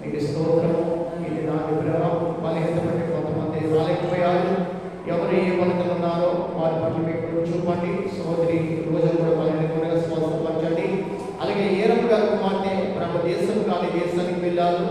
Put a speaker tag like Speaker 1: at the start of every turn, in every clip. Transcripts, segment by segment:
Speaker 1: ఇది స్తోత్రము. ఇది నాటి బలహీనత బట్టి కొంతమంది రాలేకపోయారు. ఎవరు ఏ బలతలు ఉన్నారో వారి పట్ల మీకు చూపండి. సహోదరి రోజు కూడా బలహీనంగా స్వస్థపరచండి. అలాగే ఏరమ్మ గారి కుమార్తె ప్రభు దేశం కానీ దేశానికి వెళ్ళారు.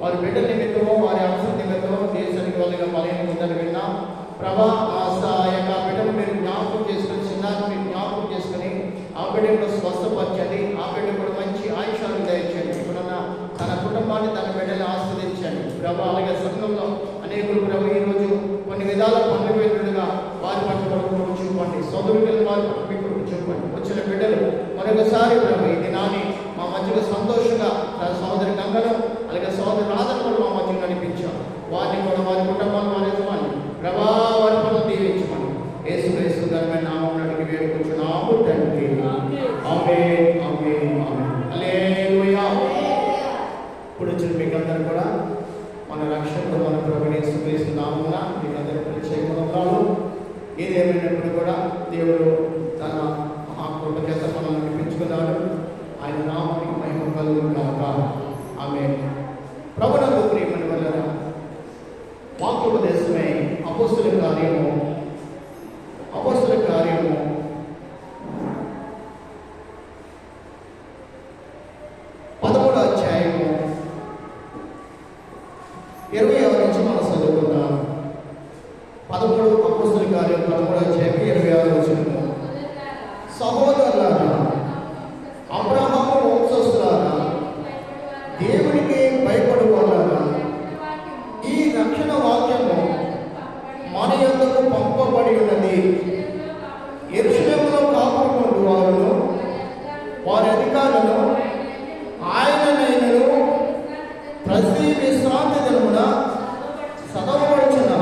Speaker 1: వారి బిడ్డ నిమిత్తమో వారి అవసరం నిమిత్తమో దేశానికి వాళ్ళగా బలహీనంగా ఉందని విన్నాం. ప్రభా ఆ యొక్క బిడ్డను మీరు జ్ఞాపకం చేసుకుని, చిన్నాన్ని మీరు జ్ఞాపకం చేసుకుని ఆ బిడ్డను స్వస్థపరచండి. ఆ బిడ్డ కూడా మంచి ఆయుష్యాన్ని దయచేయండి. ఇప్పుడున్న తన కుటుంబాన్ని తన బిడ్డని ఆస్వాదించండి ప్రభా. అలాగే సంఘంలో అనేకులు ప్రభు ఈరోజు కొన్ని విధాల పండుగగా వారి పట్ల కొడుకు చూపండి. సోదరులు వారి పట్ల మీ కొడుకు చూపండి. వచ్చిన బిడ్డలు మరొకసారి ప్రభు ఈ దినాన్ని మా మధ్యలో సంతోషంగా తన సోదరి గంగను అలాగే సోదరు రాధను కూడా మా మధ్యలో నడిపించాం. వారిని కూడా వారి కుటుంబాన్ని వారి యజమాని ప్రభా వారి పట్ల దీవించమని యేసు ఘనమైన నామమున అడిగి వేడుకుంటున్నాము తండ్రి. ఆమేన్ ఆమేన్ ఆమేన్. హల్లెలూయా. ఇప్పుడు వచ్చిన మీకందరూ కూడా మన రక్షకుడు మన ప్రభువైన యేసు నామమున మీకందరూ ప్రత్యేకములు. ఏదేమైనప్పుడు కూడా దేవుడు తన మహాకృప చేత మనల్ని నడిపించుకున్నాడు. ఆయన నామానికి మహిమ కలుగును గాక. ఆమేన్. ప్రభువునందు ప్రియమైన వారలారా, వాక్యోపదేశమే అపోస్తలుల కార్యము 13వ అధ్యాయము 26 నుంచి మనం చదువుకుందాం. 13 అపోస్తలుల కార్యం 13వ అధ్యాయం 26 వచనము. సహోదరులారా, అబ్రహాము వంశస్థులారా, దేవునికి భయపడువారారా, ఈ రక్షణ వాక్యము మన యొద్దకు పంపబడి ఉన్నది. యెరూషలేములో కాపురముండు వారును వారి అధికారులను ఆయననైనను ప్రతి విశ్రాంతి దినమున చదవబడుచున్న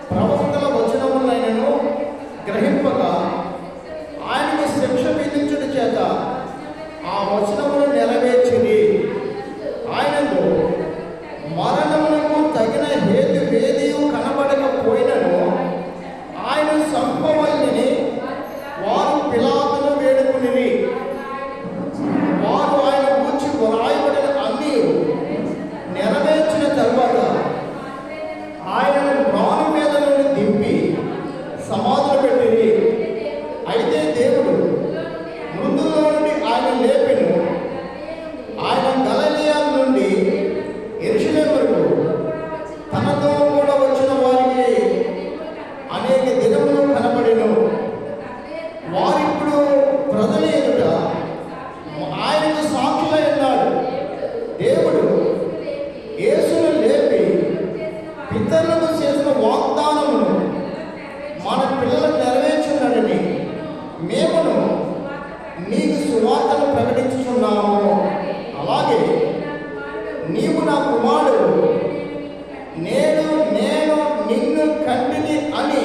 Speaker 1: ప్రవక్తల వచనములైనను గ్రహింపగా ఆయనకు శిక్ష విధించుట చేత ఆ వచనములు నెరవేర్చిరి. ఆయనకు మరణమునకు తగిన హేతు వేదియు కనబడకపోయినను ఆయన సంపవల్లిని వారు పిలాతును వేడుకునిరి. వారు ఆయన గూర్చి వ్రాయబడిన అన్నీ నెరవేర్చిన తరువాత ఆయనను మ్రాను మీద నుండి దింపి సమాధులు పెట్టిరి. అయితే దేవుడు మృతుల్లో నుండి ఆయన లేపెను. ఆయన గలిలయ నుండి యెరూషలేముకు తనతో కూడా వచ్చిన వారికి అనేక దినములు కనబడెను. వారిప్పుడు ప్రజల ఎదుట ఆయనకు సాక్షులై ఉన్నాడు. దేవుడు యేసును లేపి పితరులకు చేసిన వాగ్దానమును మన పిల్లలకు నెరవేర్చున్నాడని మేమును నీకు సువార్తను ప్రకటించుచున్నాము. అలాగే నీవు నా కుమారుడు, నేను నిన్ను కంటిని అని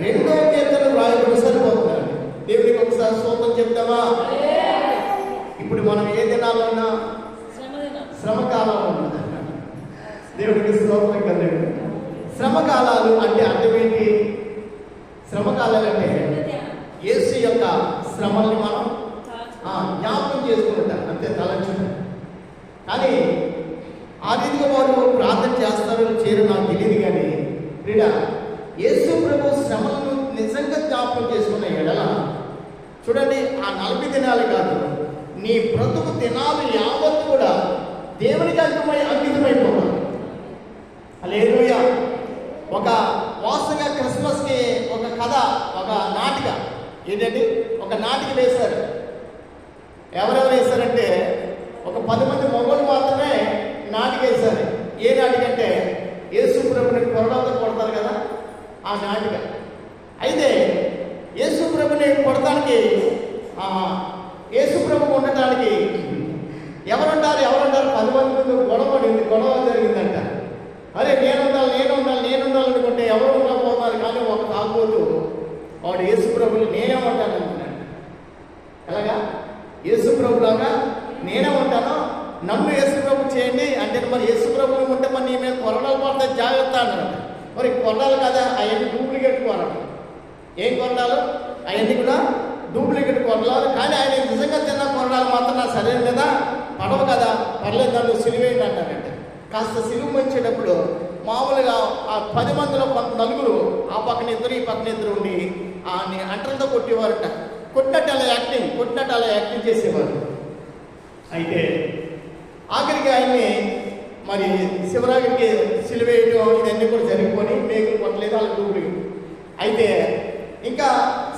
Speaker 1: 2వ కీర్తన రాయబడి సరిపోతున్నాడు. దేవుడికి ఒకసారి స్తోత్రం చెప్తామా? ఇప్పుడు మనం ఏ దినాల్లో ఉన్నా? శ్రమకాలంలో ఉన్నది. దేవుడికి స్తోత్రం కదండి. శ్రమకాలాలు అంటే అర్థం ఏంటి? శ్రమకాలాలు అంటే యేసు యొక్క శ్రమల్ని మనం జ్ఞాపకం చేసుకుంటాం, అంతే, తలంచుకుంటాం. కానీ ఆ రీతిగా వారు ప్రార్థన చేస్తారో చేయరు నాకు తెలియదు. కానీ క్రీడ యేసు ప్రభు శ్రమలను నిజంగా జ్ఞాపకం చేసుకున్న ఎడల చూడండి, ఆ 40 దినాలు కాదు, నీ బ్రతుకు దినాలు యావత్తు కూడా దేవునికి అంకితమైపోతాం. హల్లెలూయా. ఒక వాస్తవంగా క్రిస్మస్కి ఒక కథ, ఒక నాటిక ఏంటంటే ఒక నాటిక వేశారు. ఎవరెవరు వేశారంటే ఒక 10 మంది మగవాళ్ళు మాత్రమే నాటిక వేశారు. ఏ నాటిక అంటే యేసు ప్రభుని కొరడాలతో కొడతారు కదా, ఆ నాటిక. అయితే యేసు ప్రభుని కొడటానికి, యేసు ప్రభు ఉండటానికి ఎవరుంటారు 10 మంది ముందు గొడవ జరిగిందంట. అరే నేనుండాలి అనుకుంటే ఎవరు ఉండకపోతున్నారు. కానీ ఒక తాగుబోతు వాడు యేసు ప్రభుని నేనే ఉంటాను అనుకున్నాడు. ఎలాగా? యేసు ప్రభులాగా నేనే ఉంటాను, నన్ను యేసు ప్రభు చేయండి అంటే, మరి యేసు ప్రభులు ఉంటే మరి నీ మీద కొరడాలు పడతాయి, జాగ్రత్త అన్నాడు. మరి కొరడాలు కదా, అవన్నీ డూప్లికేట్ కొరడాలు. ఏం కొరడాలు? అవన్నీ కూడా డూప్లికేట్ కొరడాలు. కానీ ఆయన నిజంగా తిన్న కొరడాలు మాత్రం నా సరైన కదా, పడవు కదా, పర్లేదు, నన్ను సిలివేయండి కాస్త సిలువ మంచేటప్పుడు మామూలుగా ఆ 10 మందిలో నలుగురు ఆ పక్కన ఇద్దరు ఈ పక్కన ఇద్దరు ఉండి ఆ అంటలతో కొట్టేవారట. కొట్టినట్టు అలా యాక్టింగ్ చేసేవారు. అయితే ఆఖరికి ఆయన్ని మరి శివరాగిరికి సిలువేయడం ఇవన్నీ కూడా జరిగిపోయి మేకులు కొట్టలేదు వాళ్ళ గ్రూపులకి. అయితే ఇంకా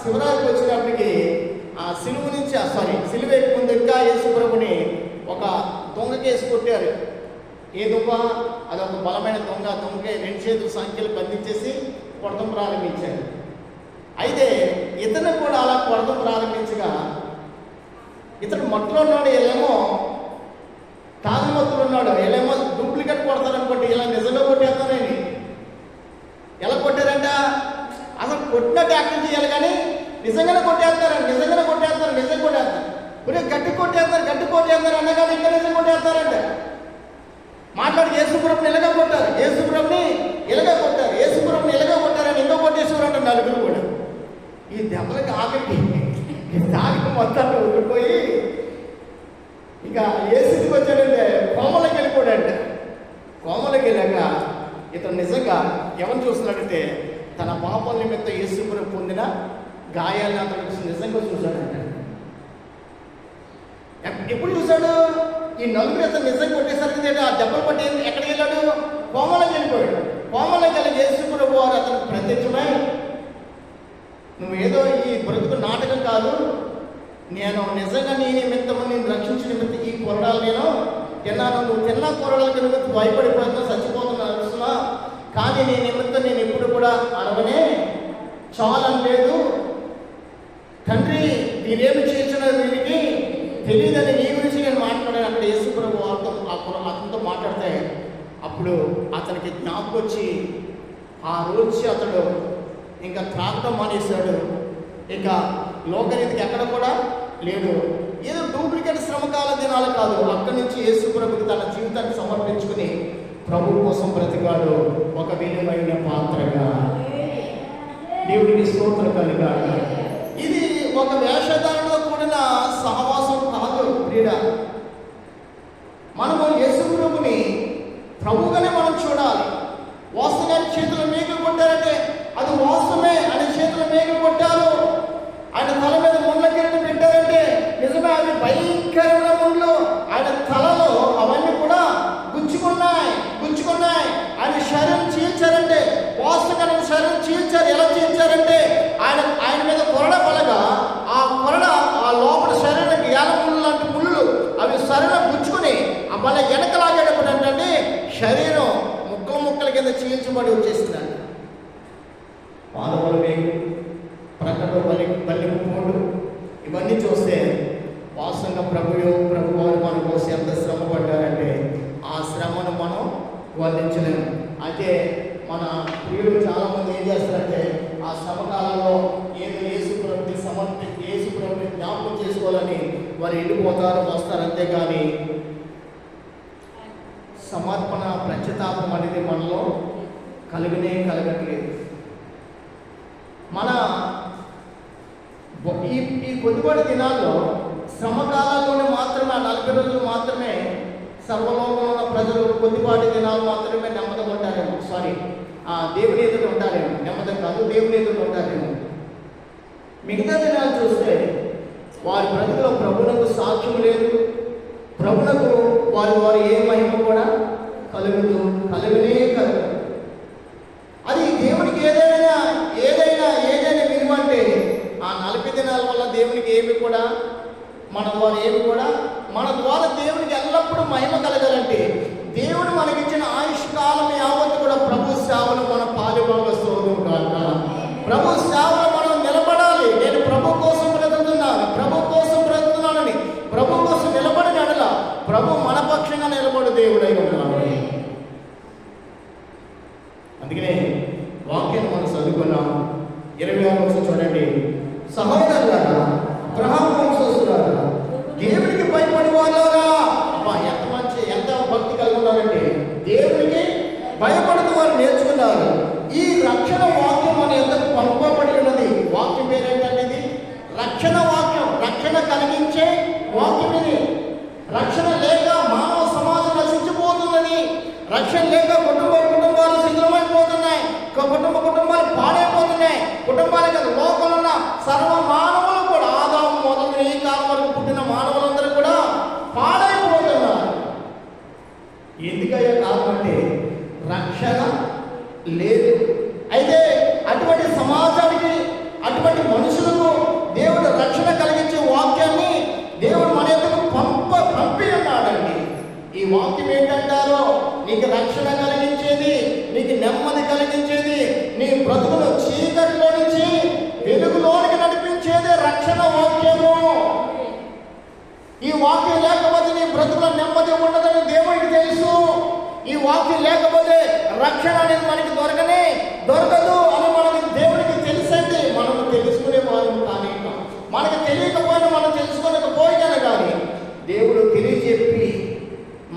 Speaker 1: శివరాగికి వచ్చేటప్పటికి ఆ సిలువేకి ముందు ఇంకా యేసుప్రభుని ఒక దొంగ కేసు కొట్టారు. ఏ దొంగ? అదొక బలమైన దొంగకి 2 చేతుల సంఖ్యలు బంధించేసి కొడతం ప్రారంభించారు. అయితే ఇతను కూడా అలా కొడతం ప్రారంభించగా ఇతను మట్టులో ఉన్నాడు, వీళ్ళేమో తాగుమత్తులు ఉన్నాడు, వీళ్ళేమో డూప్లికేట్ కొడతారనుకోండి, ఇలా నిజంగా కొట్టేస్తానండి. ఎలా కొట్టారంట? అసలు కొట్టినట్టు యాక్టింగ్ చేయాలి కానీ నిజంగానే కొట్టేస్తారు. ఒరే గట్టి కొట్టేస్తారు అన్నగానే ఇంకా నిజం కొట్టేస్తారంట. మాట్లాడి యేసుప్రభుని ఇలాగా కొట్టారు, యేసుప్రభుని ఇలాగా కొట్టారని ఇంకా కొట్టేసేవారంట నలుగురు కూడా. ఈ దెబ్బలకి ఆఖరికి తాగి మొత్తాన్ని ఊరిపోయి ఇక ఏ స్థితికి వచ్చాడంటే కోమలకి వెళ్ళిపోయాడంట. కోమలకి వెళ్ళాక ఇతను నిజంగా ఎవరిని చూస్తున్నాడంటే తన పాపల నిమిత్తం యేసుప్రభు పొందిన గాయాలను అతను నిజంగా చూశాడంట. ఎప్పుడు చూశాడు? ఈ నలుగురు అతను నిజంగా కొట్టేసరికి ఆ దెబ్బలు పట్టి ఎక్కడికి వెళ్ళాడు? కోమలకి వెళ్ళిపోయాడు. కోమలకి వెళ్ళి యేసుప్రభు వారు అతనికి ప్రత్యక్షమై, నువ్వు ఏదో ఈ బ్రతుకు నాటకం కాదు, నేను నిజంగా నీ నిమిత్తము నేను రక్షించిన నిమిత్తం ఈ కొరడాలు నేను తిన్నాను. నువ్వు తిన్న కొరడాలకి నిమిత్తం భయపడిపోతున్నా, చచ్చిపోతున్నా అరుస్తున్నా, కానీ నీ నిమిత్తం నేను ఎప్పుడు కూడా అరవనే చాలనలేదు. తండ్రి మీరేమి చేసిన వీరికి తెలియదని నీ గురించి నేను మాట్లాడాను. అక్కడ యేసుప్రభు అతనితో మాట్లాడితే అప్పుడు అతనికి జ్ఞాపకం వచ్చి ఆ రోజు అతడు ఇంకా త్రాగడం మానేశాడు. ఇక లోకరీతికి ఎక్కడ కూడా లేడు. ఏదో డూప్లికేట్ శ్రమకాల దినాలు కాదు, అక్కడి నుంచి యేసుప్రభుకి తన జీవితాన్ని సమర్పించుకుని ప్రభు కోసం బ్రతికాడు. ఒక విలువైన పాత్రగా దేవుడికి స్తోత్రం కలుగాక. ఇది ఒక వేషధారణతో కూడిన సహవాసం కాదు క్రీడ. మనము యేసుప్రభుని ప్రభుగానే మనం చూడాలి. వాస్తవాన్ని చేతులు మేకులు కొట్టారంటే అది వాస్తవమే. ఆయన చేతులు మేకులు కొట్టారు, ఆయన తల మీద ముళ్ళ కిరీటం పెట్టారంటే నిజమే, అవి భయంకరమైన ముళ్ళు ఆయన తలలో అవన్నీ కూడా గుచ్చుకున్నాయి. ఆయన శరీరం చీల్చారంటే వాస్తవంగా శరీరం చీల్చారు. ఎలా చీల్చారంటే ఆయన మీద కొరడ పలగా ఆ కొరడ ఆ లోపల శరీరానికి ఏల ముళ్ళు లాంటి ముళ్ళు అవి శరీరం గుచ్చుకుని మళ్ళీ వెనకలాగేటప్పుడు అంటే శరీరం ముక్కల కింద చీల్చబడి వచ్చేసిందంట. పాదముల వేగు, ప్రక్కలో బల్లి పోడు, ఇవన్నీ చూస్తే వాస్తవంగా ప్రభు వారు మన కోసం ఎంత శ్రమ పడ్డారంటే ఆ శ్రమను మనం వర్ణించలేము. అయితే మన ప్రియులు చాలామంది ఏం చేస్తారంటే ఆ శ్రమకాలంలో ఏదో యేసుప్రభుని జ్ఞాపకం చేసుకోవాలని వారు వెళ్ళిపోతారు, వస్తారు. అంతేగాని సమర్పణ ప్రత్యతాపం అనేది మనలో కలగట్లేదు. మన ఈ కొద్దిపాటి దినాల్లో శ్రమకాలంలోనే మాత్రమే ఆ 40 రోజులు మాత్రమే సర్వలోకంలో ఉన్న ప్రజలు కొద్దిపాటి దినాలు మాత్రమే నెమ్మదిగా ఉంటారేమో. దేవుని ఎదుట ఉంటారేమో. నెమ్మది కాదు, దేవుని ఎదుట ఉంటారేమో. మిగతా దినాలు చూస్తే వారి బ్రతుకులో ప్రభువునకు సాక్ష్యం లేదు. ప్రభువునకు వారు ఏ మహిమ కూడా కలుగనే కలగదు. అది దేవునికి ఏదైనా విలువ అంటే ఆ 40 దినాల వల్ల దేవునికి మన ద్వారా దేవునికి ఎల్లప్పుడూ మహిమ కలగాలంటే దేవుడు మనకిచ్చిన ఆయుష్ కాలం యావత్తు కూడా ప్రభు సేవలు మన పాలుభాగస్తులు కాక. ప్రభు సేవలు మనం నిలబడాలి. నేను ప్రభు కోసం బ్రతుకుతున్నానని ప్రభు కోసం నిలబడిన ఎడల ప్రభు మన పక్షంగా నిలబడు దేవుడై ఉన్నాడు. అందుకనే వాక్యాన్ని మనం చదువుకున్నాం. 26 చూడండి. సహోదరులారా, అబ్రహాము వంశస్థులారా, దేవునికి భయపడి వాళ్ళారా. ఎంత భక్తి కలిగి ఉన్నారంటే దేవునికి భయపడుతూ వారు నేర్చుకున్నారు. ఈ రక్షణ వాక్యం మన ఎందుకు పంపబడి ఉన్నది. వాక్యం పేరేంటంటే ఇది రక్షణ వాక్యం. రక్షణ కలిగించే వాక్యం ఇది. రక్షణ లేక మానవ సమాజం నశించిపోతున్నది. రక్షణ లేక కుటుంబాలు శిథిలమైపోతున్నాయి, కుటుంబాలు పాడైపోతున్నాయి. కుటుంబాలకి లోకంలో ఉన్న సర్వ మానవులు కూడా, ఆదాము మొదలు ఈ కాలం వరకు పుట్టిన మానవులందరూ కూడా పాడైపోతున్నారు. ఎందుకయ్యా కారణం అంటే రక్షణ లేదు. అయితే అటువంటి సమాజానికి, అటువంటి మనుషులకు దేవుడు రక్షణ కలిగించే వాక్యాన్ని దేవుడు మన ఎదుగు పంపి ఉన్నాడండి. ఈ వాక్యం ఏంటంటారో, నీకు రక్షణ కలిగించేది, నీకు నెమ్మది కలిగించేది, నీ బ్రతుకును చీకటిలో నుంచి వెలుగులోనికి నడిపించేది రక్షణ వాక్యము. ఈ వాక్యం లేకపోతే నీ బ్రతుకులో నెమ్మది ఉండదని దేవుడికి తెలుసు. ఈ వాక్యం లేకపోతే రక్షణ అనేది మనకి దొరకదు అని మనకి దేవుడికి తెలుసండి. మనం తెలుసుకునే వారు కానీ, మనకి తెలియకపోయినా మనం తెలుసుకోలేకపోయినా కానీ దేవుడు తెలియజెప్పి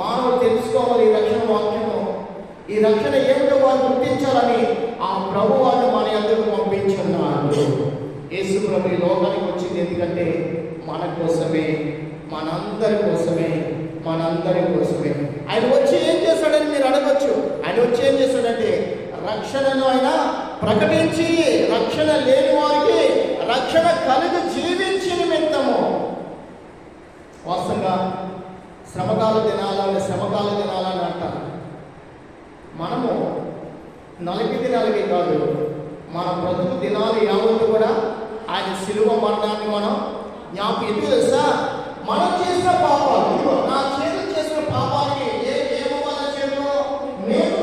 Speaker 1: మానవులు తెలుసుకోవాలి ఈ రక్షణ వాక్యము. ఈ రక్షణ ఏమిటో వారు గుర్తించాలని ఆ ప్రభు వారిని మన అందరూ పంపించున్నాడు. యేసు ప్రభు ఈ లోకానికి వచ్చింది ఎందుకంటే మన కోసమే, మనందరి కోసమే. ఆయన వచ్చి ఏం చేశాడని మీరు అడగచ్చు. ఆయన వచ్చి ఏం చేశాడంటే రక్షణను ఆయన ప్రకటించి, రక్షణ లేని వారికి రక్షణ కలిగి జీవించి నిమిత్తము. వాస్తవంగా శ్రమకాల దినాలని అంటారు. మనము 40 దినాలకి కాదు, మన బ్రతుకు దినాలు యావత్తు కూడా ఆయన శిలువ మరణాన్ని మనం ఎందుకు తెలుసా? మనం చేసిన పాపాలు, నా చేతులు చేసిన పాపాలకి ఏమవ్వాలి? చేతులు మేము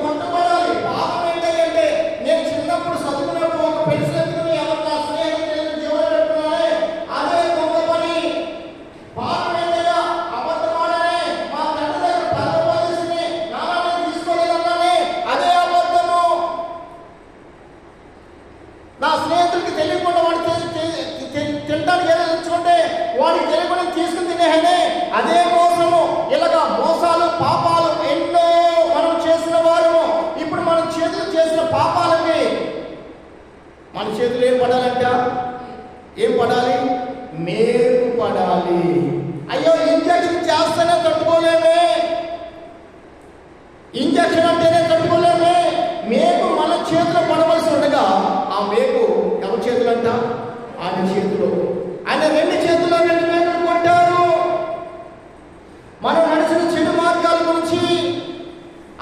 Speaker 1: కొట్టబడాలి. పాపం ఏంటంటే, నేను చిన్నప్పుడు చదువుకున్నప్పుడు ఒక పెన్సిల్ ఎత్తుకుని ఎవరు నా స్నేహితులు జీవనం పెట్టుకున్నారే, అదే గొప్ప పని. పాపం ఏంటంటే అబద్ధమాడనే, మా తండ్రి దగ్గర పదవి నాన్న తీసుకోలేదన్నానే, అదే అబద్ధము. నా స్నేహితులకి తెలియకుండా వాడు తినడానికి ఏదో తెచ్చుకుంటే వాడికి తెలియకుండా తీసుకుని తినేహనే, అదే మోసము. ఇలాగా మోసాలు, పాపాలు ఎన్నో మనం చేసిన వారము. ఇప్పుడు మనం చేతులు చేసిన పాపాలకి మన చేతులు ఏం పడాలి? మేకు పడాలి. అయ్యో, ఇంజక్షన్ చేస్తేనే తట్టుకోలేమే, ఇంజక్షన్ అంటేనే తట్టుకోలేమే. మేకు మన చేతిలో పడవలసి ఉండగా ఆ మేకు ఎవరి చేతులు అంట? ఆయన చేతిలో. ఆయన 2 చేతుల్లో 2 మేకులు కొట్టారు. మనం నడిచిన చెడు మార్గాల గురించి,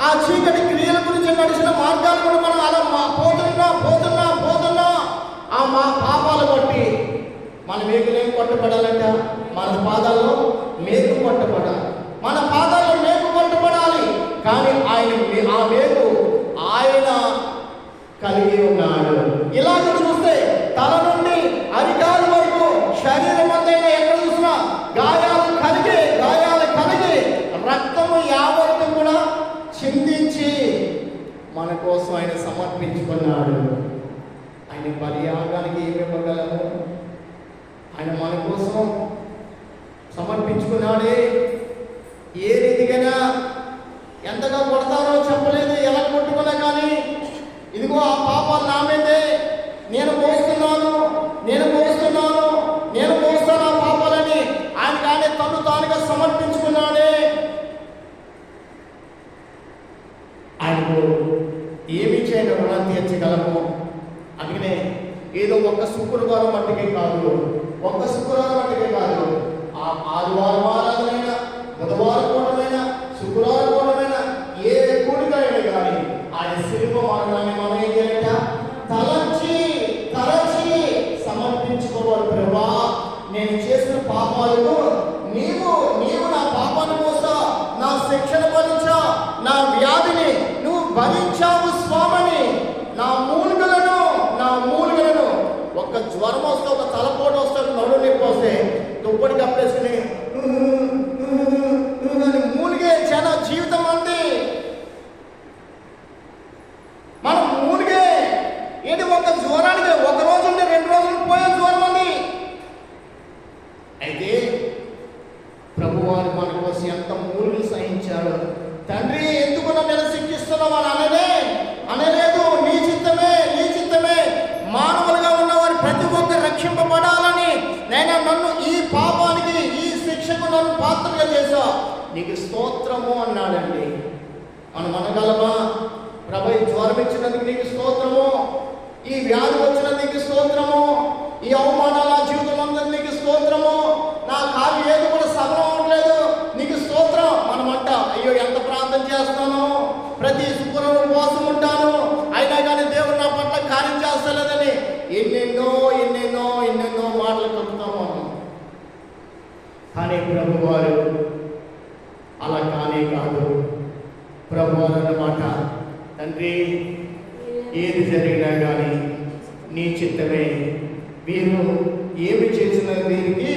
Speaker 1: ఆ చీకటి క్రియల గురించి నడిచిన మార్గాల గురించి మనం అలా పోతున్నా ఆ మా పాపాలు బట్టి మన మేకులు ఏం కొట్టబడాలంట? మన పాదాల్లో మేకు కొట్టబడాలి. మన పాదాల్లో మేకు కొట్టబడాలి. కానీ ఆ మేకు ఆయన కలిగి ఉన్నాడు. ఇలాగ చూస్తే తల నుండి అరికాలు వరకు శరీరం అంతా ఎక్కడ చూసినా గాయాలు కలిగి రక్తము యావత్తు కూడా చిందించి మన కోసం ఆయన సమర్పించుకున్నాడు. ఆయన బలియాగానికి ఏమి ఇవ్వగలము? ఆయన మన కోసం సమర్పించుకున్నాడే. ఏ రీతిగా ఎంతగా కొడతారో చెప్పలేదు, ఎలా కొట్టుకున్నా కానీ ఇదిగో ఆ పాపాలు నా మీదే, నేను మోస్తున్నాను ఆ పాపాలని ఆయన తను తానుగా సమర్పించుకున్నాడే. ఆయనకు ఏమి చేయని రుణం తీర్చగలము. అందుకనే ఏదో ఒక్క శుక్రవారం మట్టుకే కాదు, ఆ ఆదివారం ఆరాధనైనా, బుధవారం కూడమైనా, శుక్రవారం కూడమైనా, ఏ కూడికైనా కానీ ఆయన శిలువ మరణాన్ని మనం ఏం చేయాలంట? తలచి సమర్పించుకోవాలి. ప్రభా, నేను చేసిన పాపాలకు నీవు నా పాపాన్ని మోసా, నా శిక్షణ భరించా, నా వ్యాధిని నువ్వు భరించావు స్వామిని. నా మూలుగలను ఒక్క జ్వరం వస్తే, ఒక తలపోటు వస్తే, నడుము నొప్పి వస్తే దుప్పటి కప్పేసుకుని మూలిగే చాలా జీవితం అంది. మనం మూలిగే ఏంటి? ఒక జ్వరానికి 1 రోజు ఉంటే 2 రోజులు పోయే జ్వరం అంది. అయితే ప్రభువారు మన కోసం ఎంత మూలిని సహించాడు. తండ్రి, ఎందుకు నన్ను శిక్షిస్తున్నావు అని అనలేదు. నీ చిత్తమే మానవులుగా ఉన్నవారు ప్రతి ఒక్కరు రక్షింపబడాలని నన్ను ఈ పాపానికి, ఈ శిక్షకు నన్ను పాత్రగా చేశా. నీకు స్తోత్రము అన్నాడండి. మనం అనగలమా? ప్రభు ఈ జ్వరం ఇచ్చినందుకు నీకు స్తోత్రము, ఈ వ్యాధి వచ్చినందుకు నీకు స్తోత్రము, ఈ అవమానాల జీవితం అందరికి నీకు స్తోత్రము, నా కాలు ఏది కూడా సఫలం అవ్వట్లేదు నీకు స్తోత్రం. మనమంట అయ్యో ఎంత ప్రార్థన చేస్తాను, ప్రతి శుక్రవారం ఉపవాసం ఉంటాను, అయినా కానీ దేవుడు నా పట్ల కార్యం చేస్తలేదని ఎన్నెన్నో ఎన్నెన్నో ఎన్నెన్నో మాటలు చెప్తాము. కానీ ప్రభు వారు అలా కానే కాదు. ప్రభు వారు అన్నమాట, తండ్రి ఏది జరిగినా కానీ నీ చిత్తమే, వీరు ఏమి చేసిన వీరికి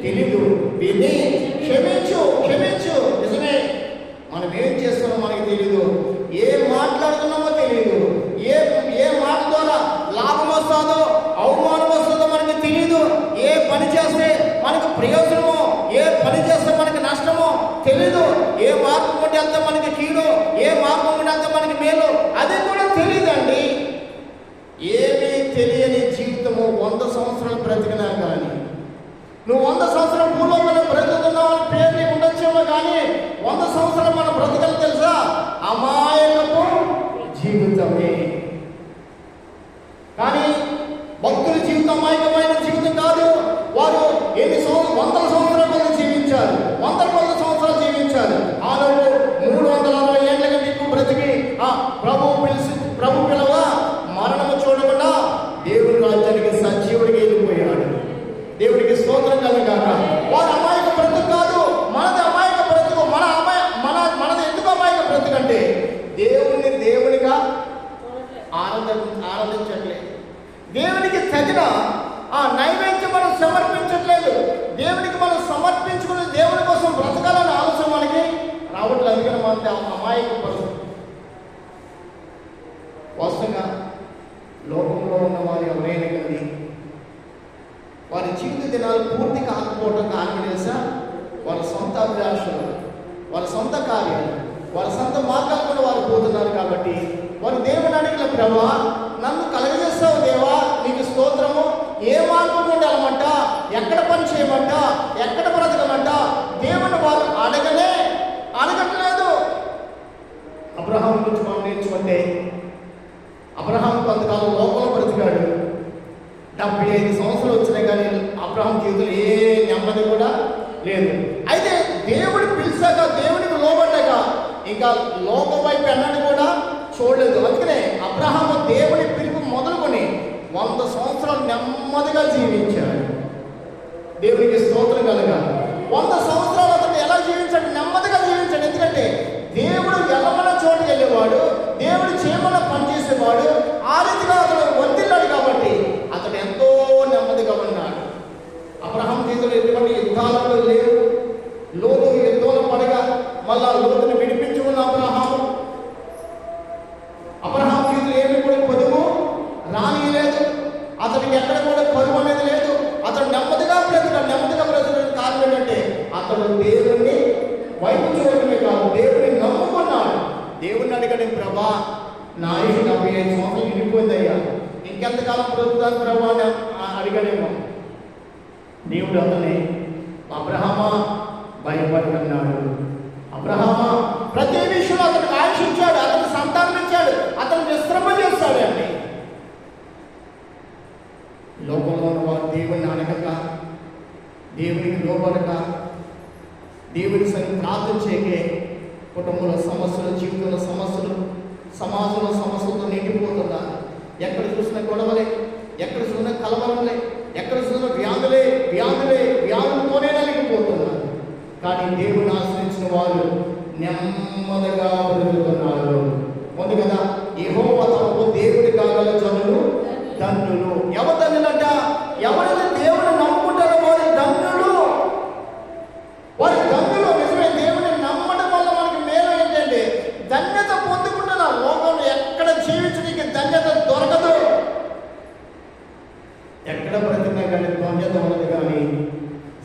Speaker 1: తెలీదు, వీరిని క్షమించు క్షమించు. నిజమే, మనం ఏం చేస్తున్నామో మనకి తెలీదు, ఏం మాట్లాడుతున్నామో తెలియదు, ఏ మాట ద్వారా లాభం వస్తుందో అవమానం వస్తుందో మనకి తెలియదు, ఏ పని చేస్తే మనకు ప్రయోజనమో ఏ పని చేస్తే మనకి నష్టమో తెలీదు, ఏ మార్గం ఉంటే అంత మనకి కీడు, ఏ మార్గం ఉంటే అంత మనకి మేలు, అది కూడా తెలియదండి. ఏమీ తెలియని జీవితము 100 సంవత్సరాలు బ్రతికినా కానీ, నువ్వు 100 సంవత్సరాల భూలోకంలో బ్రతుకుతున్నావు అని పేరు నీకు ఉండొచ్చేమో, కానీ 100 సంవత్సరాలు మనం బ్రతకలు తెలుసా? అమాయకపు జీవితమే. కానీ భక్తుల జీవితం అమాయకమైన జీవితం కాదు. వారు ఎన్ని వందల సంవత్సరాల కొద్ది జీవించారు, వందల కొద్ది సంవత్సరాలు జీవించారు. ఆనాడు 360 ఏళ్ళకి నీకు బ్రతికి ప్రభు పిలవ మరణము చూడకుండా దేవుని రాజ్యానికి సజీవుడికి వెళ్ళిపోయాడు. దేవుడికి స్తోత్రం కలుగాక. వారు అమాయక బ్రతుకు కాదు, మనది అమాయక బ్రతుకు. మనది ఎందుకు అమాయక బ్రతుకు అంటే దేవునిగా ఆనందించట్లేదు, దేవునికి తగిన ఆ నైవేద్యం మనం సమర్పించట్లేదు, దేవునికి మనం సమర్పించుకుని దేవుని కోసం బ్రతకాలని ఆలోచన మనకి రావట్లేదు. అందుకని మనది అమాయక బ్రతుకు. వాస్తవంగా లోకంలో ఉన్న వారు ఎవరైనా కానీ వారి జీవిత దినాలు పూర్తి కాకపోవడం కారణం తెలుసా? వాళ్ళ సొంత అభిలాషలు, వాళ్ళ సొంత కార్యాలు, వాళ్ళ సొంత మార్గాలు కూడా వారు పోతున్నారు. కాబట్టి వారు దేవుని అడిగిన, ప్రభా నన్ను కలగజేస్తావు దేవా, నీకు స్తోత్రము, ఏ మార్గం ఉండాలమంట, ఎక్కడ పని చేయమంట, ఎక్కడ బ్రతకమంట, దేవుని వారు అడగట్లేదు. అబ్రహాం గురించి మనం నేర్చుకుంటే, అబ్రహాం కొంతకాలం లోపల బ్రతికాడు. 75 సంవత్సరాలు వచ్చినాయి కానీ అబ్రహాం జీవితంలో ఏ నెమ్మది కూడా లేదు. అయితే దేవుడు పిలిచాక, దేవునికి లోబడ్డాక ఇంకా లోకం వైపు ఎన్నడూ కూడా చూడలేదు. అందుకనే అబ్రహాము దేవుని పిలుపు మొదలుకొని 100 సంవత్సరాలు నెమ్మదిగా జీవించాడు. దేవునికి స్తోత్రం కలగాలి. 100 సంవత్సరాలు అతను ఎలా జీవించాడు? నెమ్మదిగా జీవించాడు. ఎందుకంటే దేవుడు ఎల్లమన్న చోటుకి వెళ్ళేవాడు, దేవుడు చేయమన్న పని చేసేవాడు. ఆ రీతిగా అతను వర్ధిల్లాడు కాబట్టి అతను ఎంతో నెమ్మదిగా ఉన్నాడు. అబ్రహాం జీవితంలో ఎటువంటి యుద్ధాలలో లేవు. లోతు యుద్ధంలో పడగా మళ్ళా లోతుని విడిపించుకున్న అబ్రహాం జీవితంలో ఏమి కూడా పొదుపు రాని లేదు. అతనికి ఎక్కడ కూడా కరువు అనేది లేదు. అతడు నెమ్మదిగా బ్రతకడానికి కారణం ఏంటంటే అతడు దేవుణ్ణి వైపు చూడటమే కాదు, దేవుని నమ్ముకున్నాడు. దేవుణ్ణి అడిగాడు, ప్రభా నా ఆయుష్ 75 సంవత్సరాలు నిండిపోయిందయ్యా, ఇంకెంతకాలం బ్రతుకుతాను ప్రభా అని అడిగాడేమో. దేవుడు అతన్ని, అబ్రహామా భయపడుతున్నాడు. అబ్రహామా ప్రతి విషయంలో అతనికి ఆయుష్ ఇచ్చాడు, అతనికి సంతానం ఇచ్చాడు, అతను విశ్రమ చేస్తాడు అండి. లోకంలో ఉన్న వారు దేవుని అడగక, దేవునికి లోబడక, దేవుని సరి ప్రార్థన చేయకే కుటుంబంలో సమస్యలు, జీవితంలో సమస్యలు, సమాజంలో సమస్యలతో నిండిపోతున్నారు. ఎక్కడ చూసిన గొడవలే, ఎక్కడ చూసిన కలవరలే, ఎక్కడ చూసిన వ్యాధులతోనే నలిగిపోతున్నారు. కానీ దేవుని ఆశ్రయించిన వారు నెమ్మదిగా బ్రతుకుతున్నారు. ఉంది కదా, యెహోవా తమకు దేవుడి కాగల జనులు ధన్యులు. ఎవరు ధన్యులంట? ఎవరైతే దేవుని నమ్ముకుంటారో వారి ధన్యులు. వారి ధన్యులు. నిజమే, దేవుని నమ్మడం వల్ల మనకి మేలు ఏంటంటే ధన్యత పొందుకుంటున్న లోకంలో ఎక్కడ జీవించడానికి ధన్యత దొరకదు. ఎక్కడ బ్రతికినా కానీ ధన్యత ఉన్నది. కానీ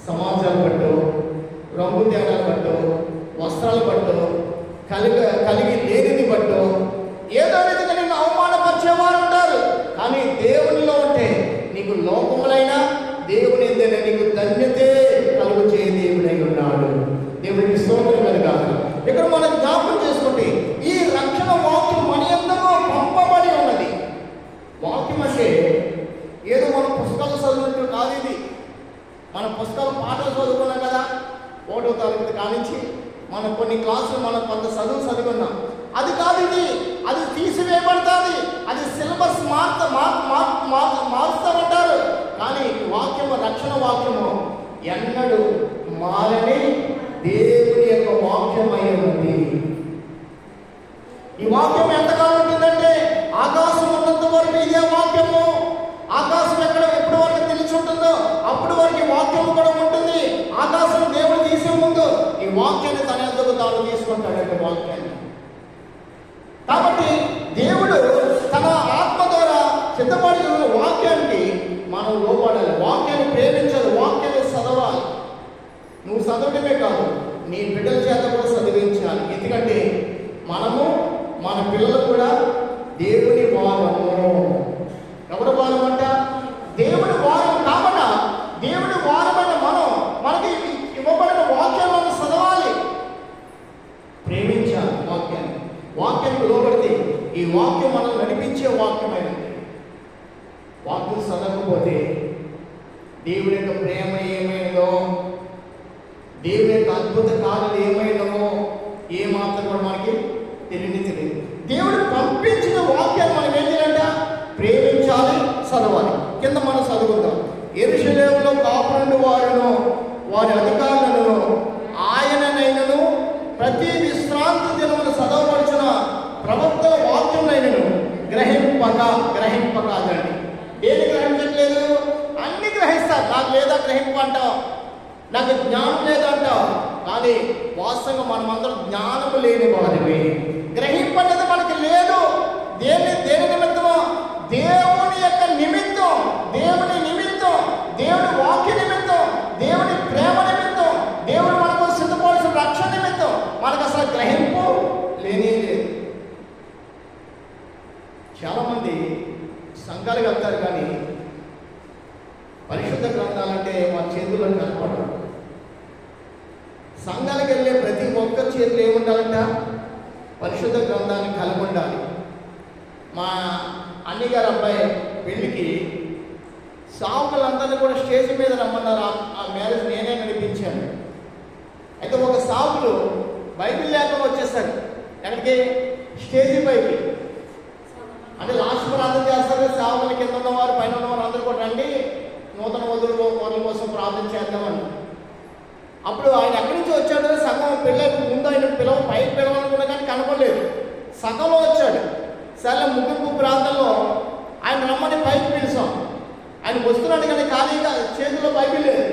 Speaker 1: సమాజాలు పట్టు, రంగు తేడాలు పట్టు, వస్త్రాలు పట్టు, కలిగి లేనిది పట్టు, ఏదో విధంగా నిన్ను అవమానపరిచేవారు ఉంటారు. కానీ దేవునిలో ఉంటే నీకు లోకములైనా దేవుని నీకు ధన్యతే కలుగు చేయ దేవుడై ఉన్నాడు. దేవుని దేవునికి స్తోత్రం కలుగాక. ఇక్కడ మనం జ్ఞాపకం చేసుకుంటే ఈ రక్షణ వాక్యం మన ఎంతగా పంపబడి ఉన్నది. వాక్యం అంటే ఏదో మనం పుస్తకాలు చదివినట్టు కాదు. ఇది మన పుస్తకాలు పాటలు చదువుకున్నాం కదా, 1వ తరగతి కానించి మనం కొన్ని క్లాసులు మనం కొంత చదువుకున్నాం. అది కాదు ఇది, అది తీసివేయబడుతుంది. అది సిలబస్ మారుస్తామంటారు. కానీ వాక్యము, రక్షణ వాక్యము ఎన్నడూ మారని దేవుని యొక్క వాక్యమై ఉంది. ఈ వాక్యం ఎంతకాలం ఉంటుందంటే ఆకాశం ఉన్నంత వరకు ఇదే వాక్యము. ఆకాశం ఎప్పుడు వరకు తెలిసి ఉంటుందో అప్పుడు వరకు వాక్యము కూడా ఉంటుంది. ఆకాశం దేవుడు తీసే ముందు ఈ వాక్యాన్ని తన ఎందుకు తాను తీసుకుంటాడంటే వాక్యాన్ని. కాబట్టి దేవుడు తన ఆత్మ ద్వారా సిద్ధపడిన వాక్యానికి మనం లోపడాలి. వాక్యాన్ని ప్రేమించాలి, వాక్యాన్ని చదవాలి. నువ్వు చదవడమే కాదు, నీ బిడ్డల చేత కూడా చదివించాలి. ఎందుకంటే మనము మన పిల్లలు కూడా దేవుని వారము. ఎవరి వారం అంట? దేవుడి వారం. కాబట్టి దేవుడి వారమైన మనకి ఇవ్వబడిన వాక్యాలను చదవాలి, ప్రేమించాలి. వాక్యానికి లోబడితే ఈ వాక్యం మనం నడిపించే వాక్యమైనది. వాక్యం చదవకపోతే దేవుని యొక్క ప్రేమ ఏమైనదో, దేవుని యొక్క అద్భుత కార్యాలు ఏమైనదో ఏమాత్రం కూడా మనకి తెలియదు. దేవుడు పంపించిన వాక్యాన్ని మనం ఏం చేయాలంట? ప్రేమించాలి, చదవాలి. కింద మనం చదువుకుందాం. యెరూషలేములో కాపురండు వారును వారి అధికారులను ఆయననైనను ప్రతి విశ్రాంతి దినమును చదవవలసిన ప్రవక్తల వాక్యములైనను గ్రహింపక అదండి. ఏది గ్రహించట్లేదు? అన్ని గ్రహిస్తారు. నాకు లేదా గ్రహింప అంటావు, నాకు జ్ఞానం లేదంటావు. కానీ వాస్తవంగా మనమందరం జ్ఞానము లేని వారివి. గ్రహింపు అనేది మనకి లేదు. దేని నిమిత్తమో? దేవుని యొక్క నిమిత్తం, దేవుని నిమిత్తం, దేవుని వాక్య నిమిత్తం, దేవుని ప్రేమ నిమిత్తం, దేవుడు మనకు సిద్ధపడాల్సిన రక్షణ నిమిత్తం మనకు అసలు గ్రహింపు లేనే లేదు. చాలామంది సంఘాలకు వెళ్తారు కానీ పరిశుద్ధ గ్రంథాలంటే వారి చేతుల్లో కనపడరు. సంఘాలకు వెళ్ళే ప్రతి ఒక్కరి చేతులు ఏముండాలంట? పరిశుద్ధ గ్రంథాన్ని కలిగి ఉండాలి. మా అన్నగారు అబ్బాయి పెళ్ళికి సావుకులందరినీ కూడా స్టేజ్ మీద రమ్మన్నారు. ఆ మ్యారేజ్ నేనే నడిపించాను. అయితే ఒక సావుకులు బైబిల్ లేకుండా వచ్చేసారు. ఎక్కడికి? స్టేజీ పైకి. అంటే లాస్ట్ ప్రార్థన చేస్తారు. సావుకుల కింద ఉన్నవారు, పైన ఉన్నవారు అందరూ కూడా రండి, నూతన వధువుల కోసం ప్రార్థన చేద్దామని. అప్పుడు ఆయన ఎక్కడి నుంచి వచ్చాడు? సగం పెళ్ళకి ముందు ఆయన పైకి పిలవాలనుకున్నా కానీ కనపడలేదు. సగంలో వచ్చాడు. సరే ముగింపు ప్రాంతంలో ఆయన రమ్మని పైకి పిలిచాం. ఆయన వస్తున్నాడు కానీ ఖాళీగా చేతిలో బైబిల్ లేదు.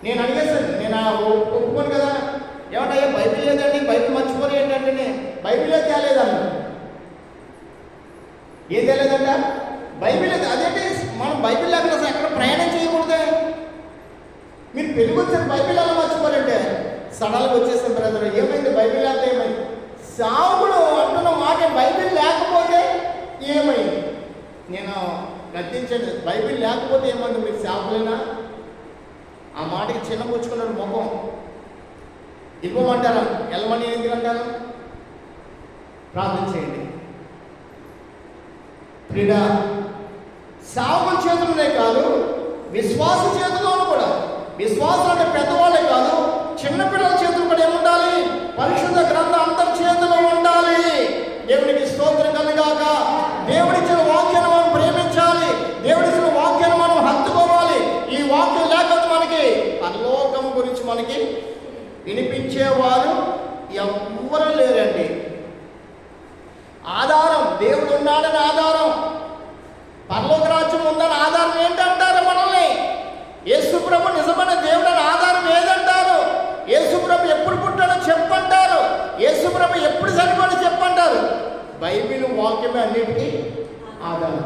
Speaker 1: నేను అడిగేసాను, నేను ఒప్పుకోను కదా, ఏమంటయ్యా బైబిల్ లేదండి, బైబిల్ మర్చిపోరు ఏంటంటే బైబిలే తేలేదన్న. ఏం తేలేదంట? బైబిల్ లేదు. అదేంటి మనం బైబిల్ లేకుండా అసలు ఎక్కడ ప్రయాణం చేయకూడదే. మీరు పెళ్ళికి వచ్చారు, బైబిల్ ఎలా మర్చిపోరంటే సడన్గా వచ్చేసాను బ్రదర్. ఏమైంది? బైబిల్ లేకపోతే ఏమైంది? సావుకుడు అంటున్న మాట బైబిల్ లేకపోతే ఏమైంది? నేను గద్దించండి, బైబిల్ లేకపోతే ఏమంది? మీరు సావుకులేనా? ఆ మాటకి చిన్నపుచ్చుకున్నాడు ముఖం. ఇవ్వమంటారా? వెళ్ళమని ఎందుకంటారు? ప్రార్థన చేయండి. క్రీడ సావుకుల చేతులనే కాదు, విశ్వాస చేతుల్లోనూ కూడా. విశ్వాసం అంటే పెద్దవాళ్ళే కాదు, చిన్నపిల్లల చేతులు కూడా ఏముండాలి? పరిశుద్ధ గ్రంథం అందరి చేతిలో ఉండాలి. దేవునికి స్తోత్రం కలుగాక. దేవుడిచ్చిన వాక్యాన్ని మనం ప్రేమించాలి, దేవుడిచ్చిన వాక్యాన్ని మనం హత్తుకోవాలి. ఈ వాక్యం లేకపోతే మనకి పరలోకం గురించి మనకి వినిపించేవారు ఎవ్వరూ లేరండి. ఆధారం దేవుడు ఉన్నాడని ఆధారం, పరలోక రాజ్యం ఉందని ఆధారం ఏంటంటారు మనల్ని? యేసుప్రభు నిజమైన దేవుడని ఆధారం ఏదంటారు? యేసుప్రభు ఎప్పుడు పుట్టాడో చెప్పంటారు, యేసుప్రభు ఎప్పుడు చనిపోయాడో చెప్పంటారు. బైబిల్ వాక్యమే అన్నిటికీ ఆధారం.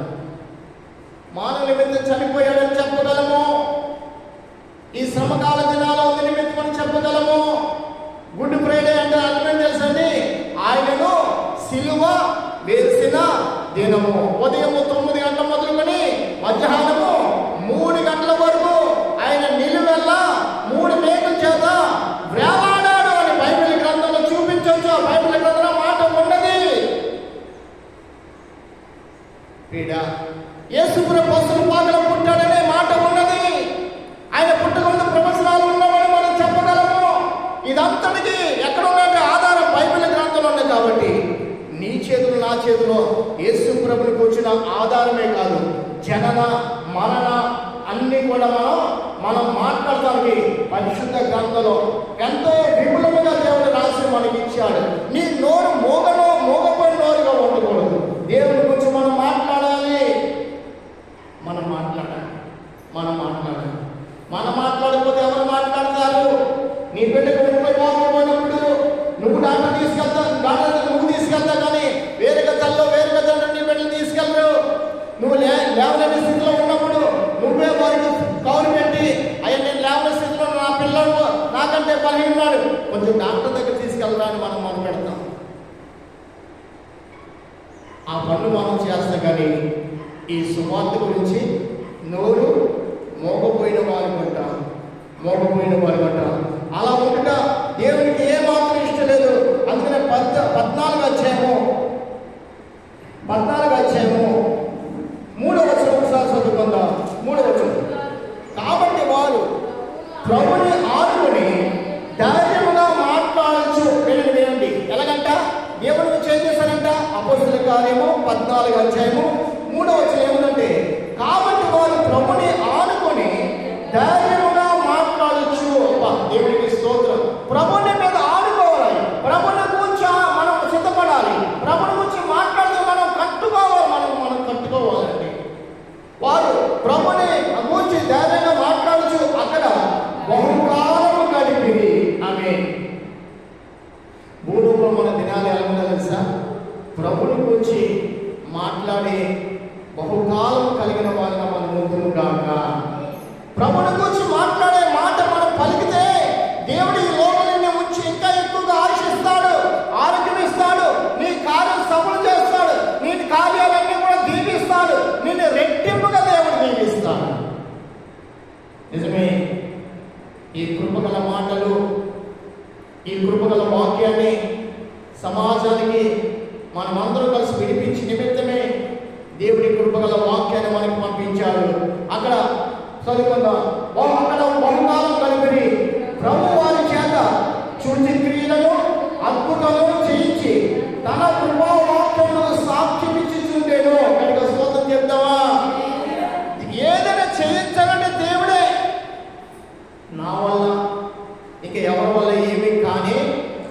Speaker 1: మానవ నిమిత్తం చనిపోయాడని చెప్పగలము, ఈ శ్రమకాల దినాల నిమిత్తం అని చెప్పగలము. గుడ్ ఫ్రైడే అంటే అర్థం తెలుసండి, ఆయనను సిలువ వేసిన దినము. ఉదయం 9 గంటల మొదలుకొని మధ్యాహ్నము 3 గంటల వరకు ఆయన నిలువెల్ల 3 మేకుల చేత వేలాడాడు. ప్రియుడా, యేసుప్రభు పశువుల పాకలో పుట్టాడనే మాట ఉన్నది. ఆయన పుట్టకుండా ప్రవచనాలు ఉన్నామని మనం చెప్పగలము. ఇదంతటికి ఎక్కడ ఉన్నట్టు ఆధారం బైబిల్ గ్రంథంలో ఉంది. కాబట్టి నీ చేతులు నా చేతిలో యేసుప్రభునికి వచ్చిన ఆధారమే కాదు, జనన మరణ అన్నీ కూడా మనం మాట్లాడటానికి పరిశుద్ధ గ్రంథంలో ఎంతో విపులముగా దేవుడు రాసి మనకి ఇచ్చాడు. నీ నోరు మోగపోయిన నోరుగా ఉండకూడదు. దేవుని గురించి మనం మాట్లాడాలి. మనం మాట్లాడకపోతే ఎవరు మాట్లాడతారు? నీ బిడ్డకు ముప్పై పోకపోయినప్పుడు నువ్వు డాక్టర్ తీసుకెళ్తావు కానీ వేరుగా తల్లో వేరుగా తండ్రి నీ బిడ్డలు తీసుకెళ్ళరు. నువ్వు లేవలేని స్థితిలో ఉన్నప్పుడు నువ్వే వారికి కౌరు పెట్టి అయ్యా నేను లేవలేని స్థితిలో నా పిల్లలు నాకంటే బలహీనాడు, కొంచెం డాక్టర్ దగ్గర తీసుకెళ్ళడానికి మనం పెడతాం. ఆ పనులు మనం చేస్తాం. కానీ ఈ సువార్త గురించి నోరు మోగపోయిన వారు అంటాం. అలా ఉంట దేవునికి ఏమాత్రం ఇష్టం లేదు. అందుకనే 14 అధ్యాయము 3వ వచనం ఒకసారి చదువుకుందాం. 3వ వచనం. కాబట్టి వారు ప్రభుని ఆనుకొని ధైర్యముగా మాట్లాడచ్చు. వినండి ఎలాగంట దేవుడు ఏం చేశారంట? అపోస్తలుల కార్యము 14వ అధ్యాయము 3వ వచనం ఏముందంటే, కాబట్టి వారు ప్రభుని ఆనుకొని ధైర్యముగా మాట్లాడచ్చు. దేవునికి స్తోత్రం. ప్రభుని మీద ఆనుకోవాలి. ప్రభుని గురించి మనం సిద్ధపడాలి. ప్రభుని గురించి మాట్లాడితే మనం కట్టుకోవాలండి. వారు ప్రభుని గురించి ధైర్యంగా మాట్లాడచ్చు. అక్కడ బహుకాలము గడిపి ఆమె భూలోకంలో మన దినాలు ఎలా ఉందో తెలుసా? ప్రభుని గురించి మాట్లాడే బహుకాలం కలిగిన వారిగా మనం ముందును గాక. ప్రభుని గురించి మాట్లాడే మాట మనం పలికితే దేవుడి ఈ లోకాన్ని ఉంచి ఇంకా ఎక్కువగా ఆశిస్తాడు, ఆరోగ్యం ఇస్తాడు, నీ కార్యం సఫలం చేస్తాడు, నీ కార్యాలన్నీ కూడా దీవిస్తాడు, నిన్ను రెట్టింపుగా దేవుడు దీవిస్తాడు. నిజమే. ఈ కృపగల మాటలు, ఈ కృపగల వాక్యాన్ని సమాజానికి మనమందరం కలిసి విడిపించి నిమిత్తమే దేవుడి కృపగల వాక్యాన్ని మనకి పంపించాడు. అక్కడ చదువుకుందాం. అక్కడ బహుకాలం గడిపి ప్రభు వారి చేత సూచక్రియలను అద్భుతాలను చేయించి తన కృపా వాక్యములను సాక్ష్యం ఇచ్చుచుండెను. కనుక స్తోత్రం చెప్తావా? ఏదైనా చేయించాలంటే దేవుడే. నా వల్ల ఇక ఎవరి వల్ల ఏమీ కానీ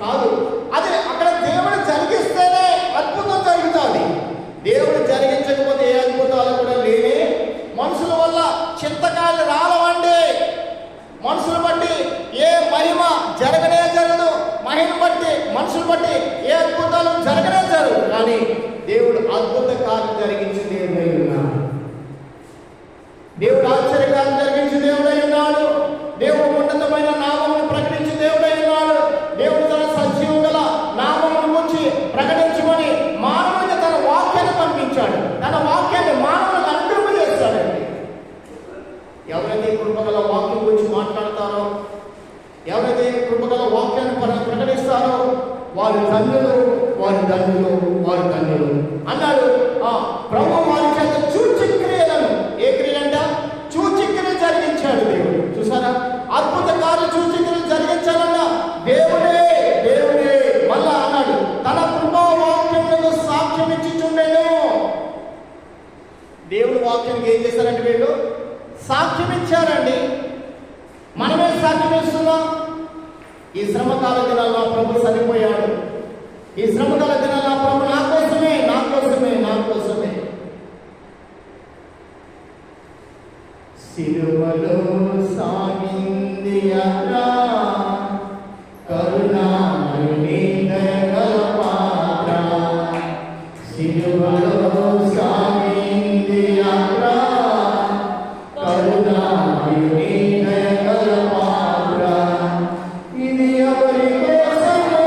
Speaker 1: కాదు. అదే అక్కడ దేవుడు జరిగిస్తేనే అద్భుతం జరుగుతుంది. దేవుడు జరిగించకపోతే ఏ అద్భుతాలు కూడా లేవే. మనుషుల వల్ల చింతకాయలు రాలవండి. మనుషులు బట్టి ఏ మహిమ జరగనే జరగదు. మనుషులు బట్టి ఏ అద్భుతాలు జరగనే జరగదు. కానీ దేవుడు అద్భుత కార్యం జరిగించి దేవుడై ఉన్నాడు. దేవుడు ఆశ్చర్యకార్యం జరిగించి దేవుడై ఉన్నాడు. దేవుడు ఉన్నతమైన నామమును ప్రకటించి దేవుడై ఉన్నాడు. దేవుడు తన సజీవం గల నామమును గురించి ప్రకటించమని మానవునికి తన వాక్యాన్ని పంపించాడు. తన వాక్యాన్ని మానవులకు అనుగ్రహం చేస్తాడండి. ఎవరైతే కృపగల వాక్యం గురించి మాట్లాడతారో, ఎవరైతే కృపగల వాక్యాన్ని ప్రకటిస్తారో వారు ధన్యులు అన్నాడు. ప్రభు వారి చేత సూచక్రియలను, ఏ క్రియలంట? సూచక్రియ జరిగించాడు దేవుడు. చూసారా? అద్భుత కార్య సూచక్రియలు జరిగించాలన్న దేవుడే. మళ్ళా అన్నాడు తన కృపా వాక్యములను సాక్ష్యం ఇచ్చుచుండెను. దేవుడు వాక్యానికి ఏం చేశారంటే వీళ్ళు సాక్ష్యం ఇచ్చారండి. మనమే సాక్ష్యం ఇస్తున్నాం. ఈ శ్రమకాల దినాల్లో ప్రభు సరిపోయాడు. ఈ శ్రమకాల దినాల్లో ప్రభు నా కోసమే సిలువలో సాగింది యాత్ర, కరుణామయుని దయగల పాత్ర. సిలువలో సాగింది యాత్ర, కరుణామయుని దయగల పాత్ర. ఇది ఎవరి కోసమో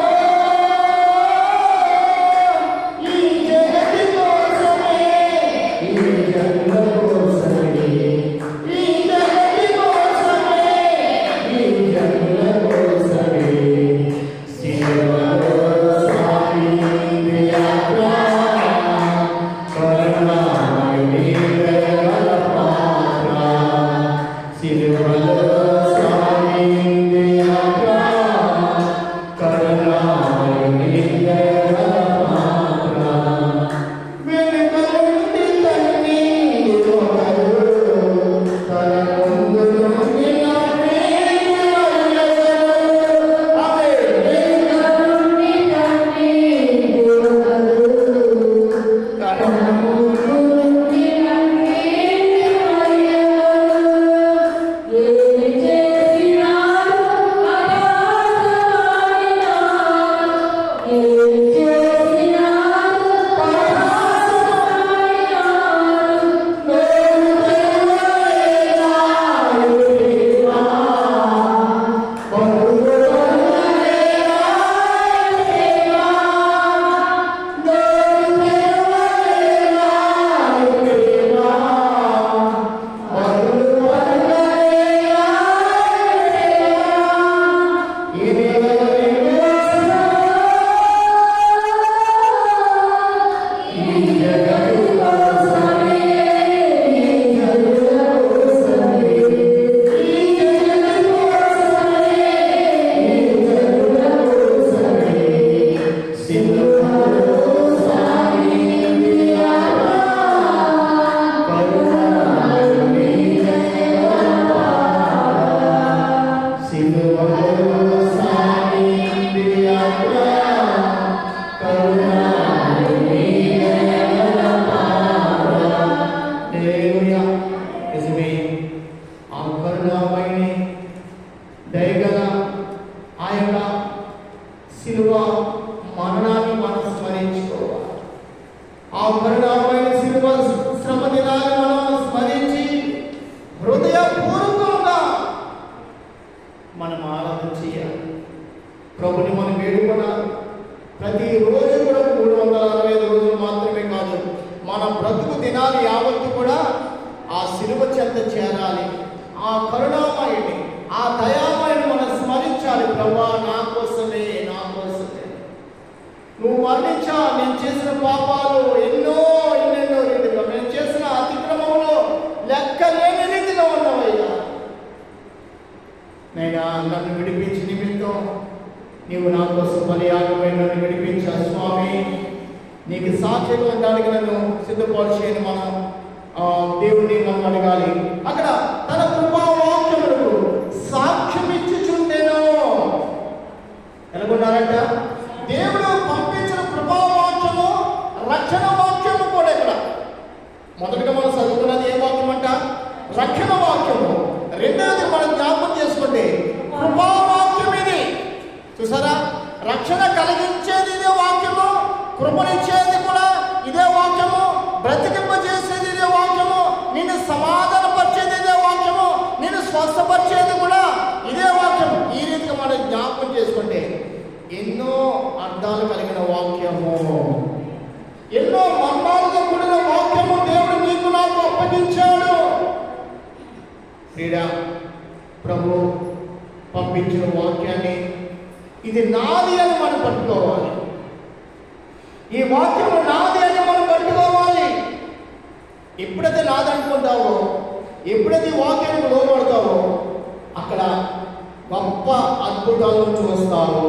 Speaker 1: ప్రభుని మనం వేడుకున్నాం. ప్రతిరోజు కూడా 365 రోజులు మాత్రమే కాదు, మన బ్రతుకు దినాలు యావత్తు కూడా ఆ శిలువ చెంత చేరాలి. ఆ కరుణామయుని, ఆ దయామయుని మనం స్మరించాలి. ప్రభువా, నా కోసమే నువ్వు మరణించా. నేను చేసిన పాపాలు ఎన్నెన్నో రీతిలో, నేను చేసిన అతిక్రమంలో లెక్కలేని రీతిలో ఉన్నవయ్యా. నైనా నన్ను విడిపించి నిమిత్తం నీవు నా కోసం బలియాగమై నన్ను విడిపించా స్వామి. నీకు సాక్షిగా ఉండడానికి నన్ను సిద్ధపరిచేయని మనం దేవుడిని మనం అడగాలి. అక్కడ తన కృపావాక్యములకు సాక్ష్యం ఇచ్చుచుండెను. ఎలాగున్నారంట? దేవుడు పంపించిన కృపావాక్యము, రక్షణ వాక్యము కూడా ఇక్కడ మొదటిగా మనం చదువుకున్నది ఏ వాక్యం అంట? రక్షణ వాక్యము. రెండవది మనం జ్ఞాపకం చేసుకుంటే కృపావాక్యం. ఇది చూసారా, రక్షణ కలిగించేది ఇదే వాక్యము, కృపనిచ్చేది కూడా ఇదే వాక్యము, బ్రతికింపజేసేది ఇదే వాక్యము, నిన్ను సమాధానపరిచేది ఇదే వాక్యము, నిన్ను స్వస్థపరిచేది కూడా ఇదే వాక్యము. ఈ రీతిగా మనం జ్ఞాపకం చేసుకుంటే ఎన్నో అర్థాలు కలిగిన వాక్యము, ఎన్నో మర్మాలతో కూడిన వాక్యము దేవుడు నీకు నాకు అప్పగించాడు. క్రీడా ప్రభు పంపించిన వాక్యాన్ని ఇది నాది అని మనం పట్టుకోవాలి. ఈ వాక్యము నాది అని మనం పట్టుకోవాలి. ఎప్పుడైతే నాది అనుకుంటావో, ఎప్పుడైతే ఈ వాక్యానికి లోబడతావో, అక్కడ గొప్ప అద్భుతాలను చూస్తావు.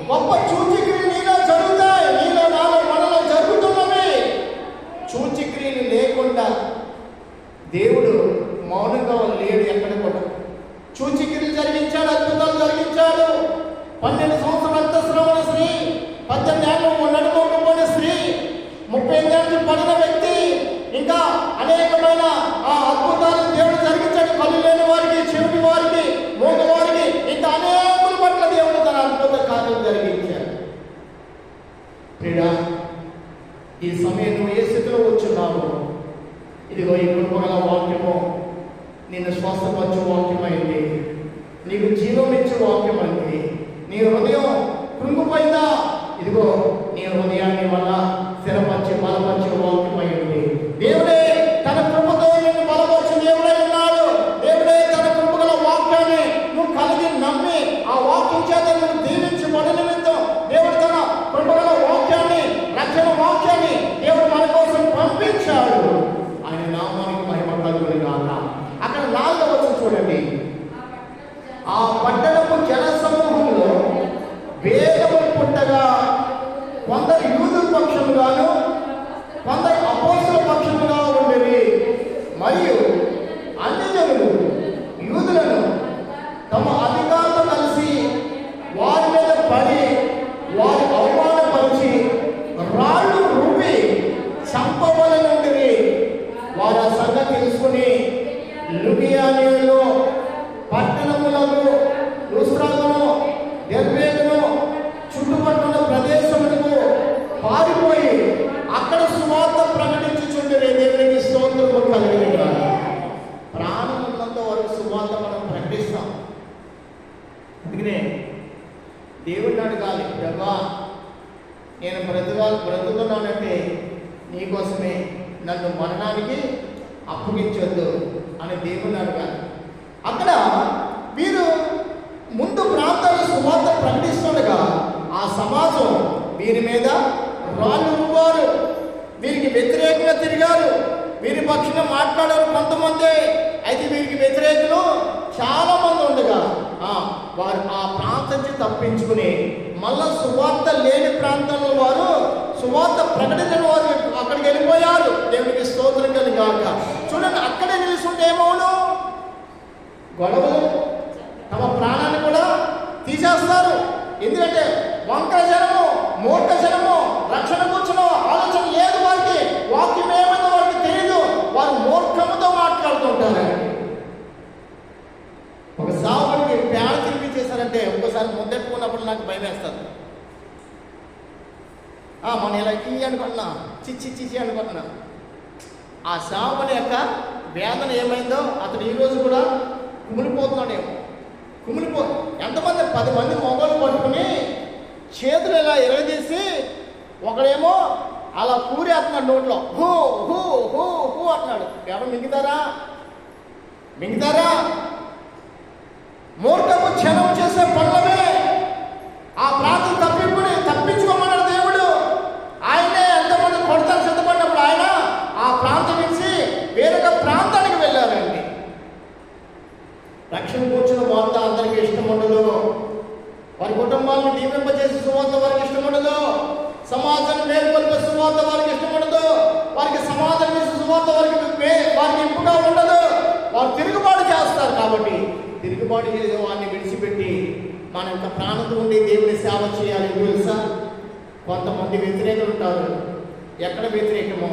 Speaker 1: గొప్ప సూచక్రియలు నీలో జరుగుతాయి. నీలో నాలో మనలో జరుగుతున్నవి. సూచక్రియలు లేకుండా దేవుడు మౌనంగా లేడు. ఎక్కడ కూడా సూచక్రియలు జరిగించాడు, అద్భుతాలు జరిగించాడు. 12 సంవత్సరాల అంతఃస్రావణ స్త్రీ, 18 ఏళ్ళు నడుమోకపోయిన స్త్రీ, 35 ఏళ్ళు పడిన వ్యక్తి, ఇంకా అనేకమైన ఆ అద్భుతాలు దేవుడు జరిగించాడు. కళ్ళు లేని వారికి, చెవిటి వారికి, మూగవారికి, ఇంకా అనేకుల పట్ల దేవుడు తన అద్భుత కార్యం జరిగించాడు. క్రీడా ఈ సమయం నువ్వు ఏ స్థితిలో వచ్చున్నావు? ఇదిగో ఈ కృపగల వాక్యము నిన్ను స్వస్థపరచు వాక్యమైంది, నీకు జీవమిచ్చే వాక్యమైంది. నీ హృదయం కృంగిపోయిందా? ఇదిగో నీ హృదయాన్ని వల్ల స్థిరపరిచి బలపరిచే వాక్యమైంది. దేవుడే తన కృపతో నిన్ను బలపరిచి దేవుడై ఉన్నాడు. దేవుడే తన కృపగల వాక్యాన్ని నువ్వు కలిగి నమ్మి ఆ వాక్యం చేత నువ్వు దీవించబడి నిమిత్తం దేవుడు తన కృపగల వాక్యాన్ని, రక్షణ వాక్యాన్ని దేవుడు మన కోసం పంపించాడు. ఆయన నామానికి మహిమ కలుగును గాక. అక్కడ 4వ వచనం చూడండి. ఆ పట్టణపు జన సమూహంలో భేదము పుట్టగా కొందరు యూదుల పక్షముగాను, కొందరు అపోస్తలుల పక్షముగా ఉండేవి. మరియు అన్ని జనులు యూదులను తమ అధికారులతో కలిసి వారి మీద పడి వారి అవమానపరిచి రాళ్ళు రూపి చంపవలెనుండిరి. వారు ఆ సంగతి తెలుసుకుని లుకియానీయులు పట్టణములకు, లుస్త్రాకును, దెర్బేకును, చుట్టుపక్కల ప్రదేశములకు నేను బ్రతుకున్నానంటే నీకోసమే, నన్ను మరణానికి అప్పగించొద్దు అని దేవుని అడగాలి. అక్కడ వీరు ముందు ప్రాంతాల సువార్త ప్రకటిస్తుండగా ఆ సమాజం వీరి మీద రాళ్ళు రువ్వారు, వీరికి వ్యతిరేకంగా తిరిగారు, వీరి పక్షాన మాట్లాడారు కొంతమంది. అయితే వీరికి వ్యతిరేకులు చాలా మంది ఉండగా వారు ఆ ప్రాంతం నుంచి తప్పించుకుని మళ్ళా సువార్త లేని ప్రాంతంలో వారు సువార్త ప్రకటించిన వారు అక్కడికి వెళ్ళిపోయారు. దేవునికి స్తోత్రం కలిగాక. చూడండి, అక్కడే నిలుస్తుంటే ఏమవును? గొడవలు, తమ ప్రాణాన్ని కూడా తీసేస్తారు. ఎందుకంటే వంకర జనము, మూర్ఖ జనము, రక్షణ కూర్చున్న ఆలోచన లేదు వారికి, వాక్యం ఏమైందో వారికి తెలియదు, వారు మూర్ఖముతో మాట్లాడుతుంటారు. ఒక సావుడికి పేడ తినిపించేశారంటే ఒక్కోసారి ముద్దెట్టుకున్నప్పుడు నాకు భయం వేస్తుంది. మన ఇలా అనుకుంటున్నా, చిచ్చి అనుకుంటున్నా. ఆ సావుని యొక్క వేదన ఏమైందో అతడు ఈరోజు కూడా కుమిలిపోతున్నాడేమో. ఎంతమంది 10 మంది మొగలు పట్టుకుని చేతులు ఇలా ఎరగదీసి ఒకడేమో అలా కూరేస్తున్నాడు నోట్లో, హూ హూ హూ హూ అంటున్నాడు. ఎవరు మింగుతారా? మూర్ఖము క్షణం చేసే పనులమే. ఆ ప్రాంతం తప్పించుకోమన్నాడు దేవుడు. ఆయనే ఎంతమంది కొడతారు సిద్ధపడినప్పుడు ఆయన ఆ ప్రాంతం నుంచి వేరొక ప్రాంతానికి వెళ్ళారండి. రక్షణ కూర్చున్న వార్త అందరికీ ఇష్టం ఉండదు. వారి కుటుంబాలను దీపింపజేసే సువార్త వారికి ఇష్టం ఉండదు. సమాజాన్ని మేల్కొల్పే సువార్త వారికి ఇష్టం ఉండదు. వారికి సమాధానం చేసే సువార్త వారికి ఇంపుగా ఉండదు. వారు తిరుగుబాటు చేస్తారు. కాబట్టి తిరుగుబాటు చేసే వారిని విడిచిపెట్టి మన యొక్క ప్రాణంతో ఉండి దేవుని సేవ చేయాలి. తెలుసా, కొంతమంది వ్యతిరేకులు ఉంటారు. ఎక్కడ వ్యతిరేకమో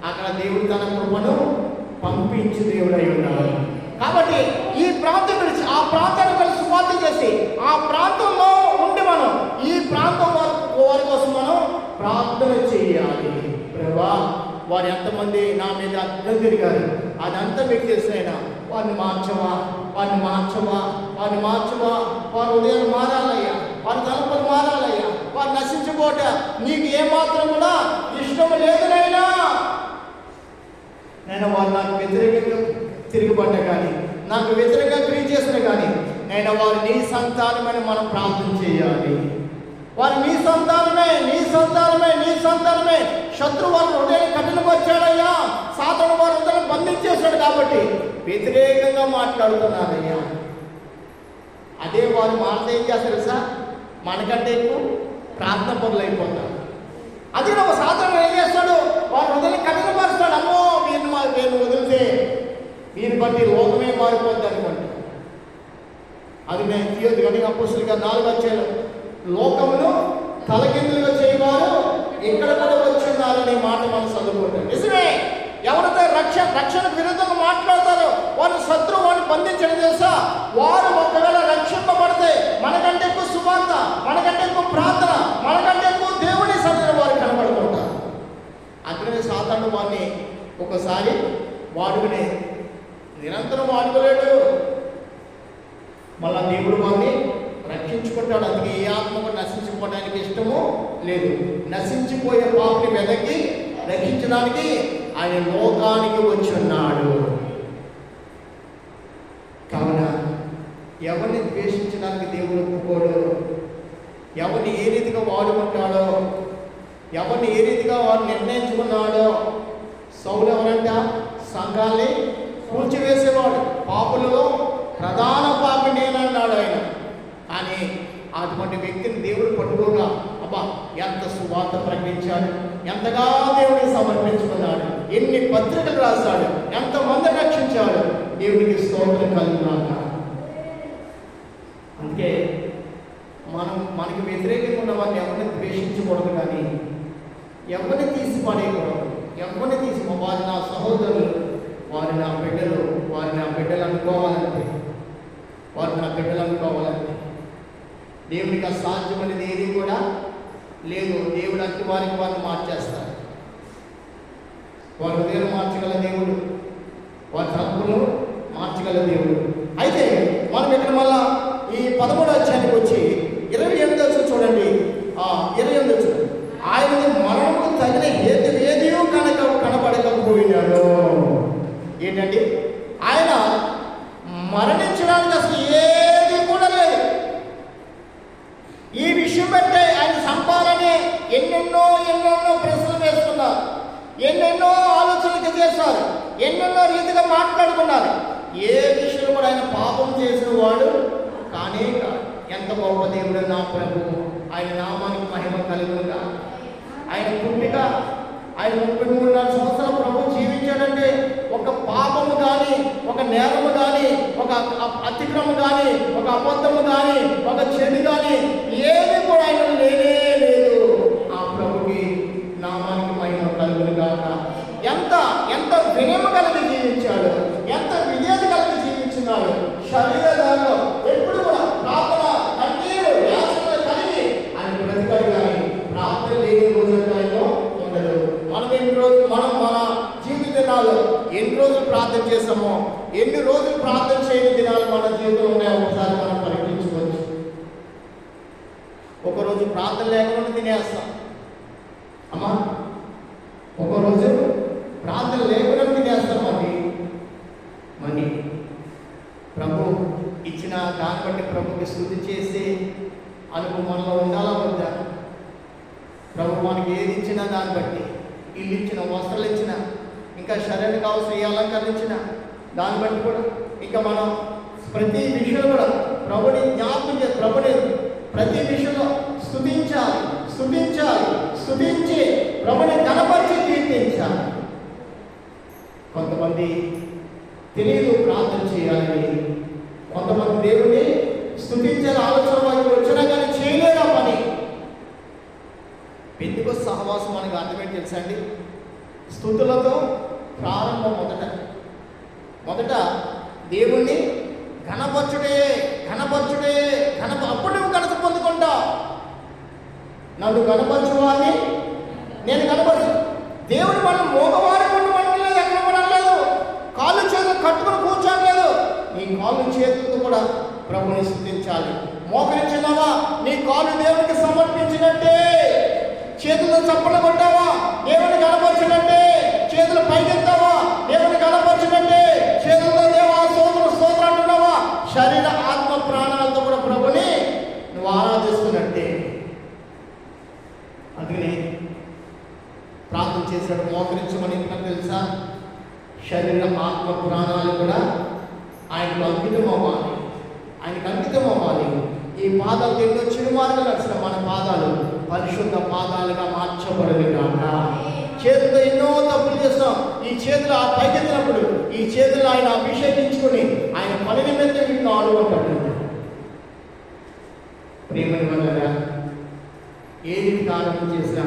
Speaker 1: అక్కడ దేవుడు తన కృపను పంపించి దేవుడు అయి ఉన్నాడు. కాబట్టి ఈ ప్రాంతం విడిచి ఆ ప్రాంతాన్ని కలిసి సువార్త చేసి ఆ ప్రాంతంలో ఉండి మనం ఈ ప్రాంతం వారి కోసం మనం ప్రార్థన చేయాలి. ప్రభా, వారు ఎంతమంది నా మీద అర్థం తిరిగారు, అదంతా మీకు తెలిసినైనా వారిని మార్చవా, వారి ఉదయాలు మారాలయ్యా, వారి తలపులు మారాలయ్యా, వారు నశించుకోట నీకు ఏమాత్రం కూడా ఇష్టం లేదునైనా. నేను వారు నాకు వ్యతిరేకంగా తిరుగుబడ్డా కానీ, నాకు వ్యతిరేకంగా క్రియ చేసిన కానీ, నేను వారు నీ సంతానమని మనం ప్రార్థన చేయాలి. వారు నీ సంతానమే. శత్రు వారి హృదయం కఠినపరిచాడయ్యా, సాతాను వారి హృదయం బంధించేశాడు. కాబట్టి వ్యతిరేకంగా మాట్లాడుతున్నారయ్యా. అదే వారు మాట ఏం చేస్తారు సార్, మనకంటే ఎక్కువ ప్రార్థన పనులు అయిపోతారు. అది ఒక సాతాను ఏం చేస్తాడు, వారి హృదయం కఠినపరుస్తాడు. అమ్మో వీరిని వదిలితే వీరిని బట్టి లోకమే మారిపోద్ది అనుకోండి. అది నేను తీయదు కానీ అపోస్తలుగా 4వ అధ్యాయం లోకమును తలకిందులుగా చేయవారు ఇక్కడ కూడా వచ్చి ఉన్నారనే మాట మనం చదువుకుంటాం. నిజమే, ఎవరైతే రక్షణ విరుద్ధంగా మాట్లాడతారో వారు శత్రువు వారిని బంధించడం తెలుసా. వారు ఒకవేళ రక్షింపబడితే మనకంటే ఎక్కువ సువార్త, మనకంటే ఎక్కువ ప్రార్థన, మనకంటే ఎక్కువ దేవుని సన్నిధిలో వారు కనబడుతుంటారు. అందుకనే సాతాను వారిని ఒకసారి వాడుకునే నిరంతరం వాడుకోలేడు. మళ్ళా దేవుడు వారిని రక్షించుకుంటాడు. అందుకే ఏ ఆత్మ కూడా నశించుకోవడానికి ఇష్టము లేదు. నశించిపోయే పాపని వెదకి రక్షించడానికి ఆయన లోకానికి వచ్చి ఉన్నాడు. కావున ఎవరిని ద్వేషించడానికి దేవుడు ఒప్పుకోడు. ఎవరిని ఏ రీతిగా వాడుకుంటాడో, ఎవరిని ఏ రీతిగా వారు నిర్ణయించుకున్నాడో. సౌలు ఎవరంట, సంఘాన్ని కూల్చివేసేవాడు, పాపులలో ప్రధాన పాపి నేనన్నాడు ఆయన. కానీ అటువంటి వ్యక్తిని దేవుడు పట్టుకోగా అబ్బా ఎంత సువార్త ప్రకటించాడు, ఎంతగా దేవుడిని సమర్పించుకున్నాడు, ఎన్ని పత్రికలు రాశాడు, ఎంతమంది రక్షించాడు. దేవుడికి స్తోత్రం కలుగునాక. అందుకే మనకి వ్యతిరేకంగా ఉన్న వారిని ఎవరిని ద్వేషించకూడదు, కానీ ఎవరిని తీసి పడేయకూడదు. ఎవరిని తీసి వారి నా సహోదరులు, వారి నా బిడ్డలు అనుకోవాలంటే దేవుడికి అసాధ్యమనేది ఏది కూడా లేదు. దేవుడు అట్టి వారికి వారిని మార్చేస్తారు. వారి హృదయం మార్చగల దేవుడు, వారి తలంపులు మార్చగల దేవుడు. అయితే మనం ఇక్కడ మళ్ళా ఈ 13వ అధ్యాయానికి వచ్చి 28వ చూడండి. 28వ చూడండి. ఏంటండి, ఆయన మరణించడానికి అసలు ఏది కూడా లేదు. ఈ విషయం బట్టే ఆయన చంపాలని ఎన్నెన్నో ప్రశ్నలు వేసుకున్నారు, ఎన్నెన్నో ఆలోచనలు చేశారు, ఎన్నెన్నో రీతిగా మాట్లాడుకున్నారు. ఏ విషయంలో కూడా ఆయన పాపం చేసిన వాడు కానే కాదు. ఎంత గొప్ప దేవుడు నా ప్రభువు, ఆయన నామానికి మహిమ కలుగునుగా. ఆయన పుట్టిక ఆయన 33 సంవత్సరాల ప్రభు జీవించాడంటే ఒక పాపము కానీ, ఒక నేరము కానీ, ఒక అతిక్రమం కానీ, ఒక అబద్ధము కానీ, ఒక చెడు కానీ ఏది కూడా ఆయన లేనే లేదు. ఆ ప్రభుకి నామానికి మహిమ కలుగునుగాక. ఎంత వినయము కలిగి జీవించాడు, ఎంత విధేయత కలిగి జీవించున్నాడు. శరీరంలో ఎప్పుడు కూడా ప్రార్థన కన్నీరు యాసనలు కలిగి ఆయన బ్రతికాడు. కానీ ప్రార్థన లేని రోజు ఉండదు. మనం మన జీవిత దినాలు ఎన్ని రోజులు ప్రార్థన చేస్తామో, ఎన్ని రోజులు ప్రార్థన చేయని దినాలు మన జీవితంలో ఉన్నాయో ఒకసారి మనం పరీక్షించుకోవచ్చు. ఒకరోజు ప్రార్థన లేకుండా తినేస్తాం అమ్మా, ఒకరోజు ప్రార్థన లేకుండా తినేస్తాం. మరి ప్రభు ఇచ్చిన దాన్ని బట్టి ప్రభుకి స్తుతి చేసి అనుభవం మనలో ఉండాలా వద్దా? ప్రభు మనకి ఏది ఇచ్చినా దాన్ని బట్టి, ఇల్లు ఇచ్చిన, వస్త్రాలు ఇచ్చిన, ఇంకా శరీరానికి కావాల్సిన ఏ అలంకరణ ఇచ్చిన దాన్ని బట్టి కూడా ఇంకా మనం ప్రతి విషయంలో కూడా ప్రభుని జ్ఞాపకం చేసి ప్రభుని ప్రతి విషయంలో స్తుతించి ప్రభుని గణపరిచి కీర్తించాలి. కొంతమంది తెలియదు ప్రార్థన చేయాలని, కొంతమంది దేవుని స్తుతించాలని ఆలోచన వారికి వచ్చినా కానీ చేయలేరు ఆ పని. పెంతెకొస్తు సహవాసం మనకు అర్థమేంటి తెలుసా అండి? స్తుతులతో ప్రారంభం. మొదట దేవుణ్ణి ఘనపరచుడే. అప్పుడు నువ్వు ఘనత పొందుకుంటావు. నన్ను ఘనపరచువాన్ని నేను ఘనపరచు. దేవుడు మనం మోగవారి ఉండలేదు, ఎక్కడ పడలేదు, కాళ్ళు చేతులు కట్టుకుని కూర్చోలేదు. నీ కాళ్ళు చేతులతో కూడా ప్రభుని స్తుతించాలి. మోకరించినావా, నీ కాళ్ళు దేవునికి సమర్పించినట్టే. చేతులతో చప్పట్లు కొట్టావా, దేవుని కనపరిచినట్టే. చేతులు పైకెత్తావా, దేవుని కనపరిచినట్టే. చేతులతో దేవా స్తోత్రం అంటున్నావా, శరీర ఆత్మ ప్రాణాలతో కూడా ప్రభుని నువ్వు ఆరాధిస్తున్నట్టే. అందుకని ప్రార్థన చేశాడు, మోకరించమని. ఎందుకంటే తెలుసా, శరీర ఆత్మ ప్రాణాలు కూడా ఆయనకు అంకితం అవ్వాలి. ఈ పాదాలు ఎన్నో చిరుమార్గలు నడిచిన మన పాదాలు పరిశుద్ధ పాదాలుగా మార్చబడదు కాక. చేతులతో ఎన్నో తప్పులు చేస్తాం. ఈ చేతులు ఆ పైకెత్తినప్పుడు ఈ చేతులు ఆయన అభిషేకించుకొని ఆయన పని నిమిత్తం ఇంట్లో ఆడుకుంటాడు. ప్రేమని వల్ల ఏ రీతికి ఆరంభం చేసినా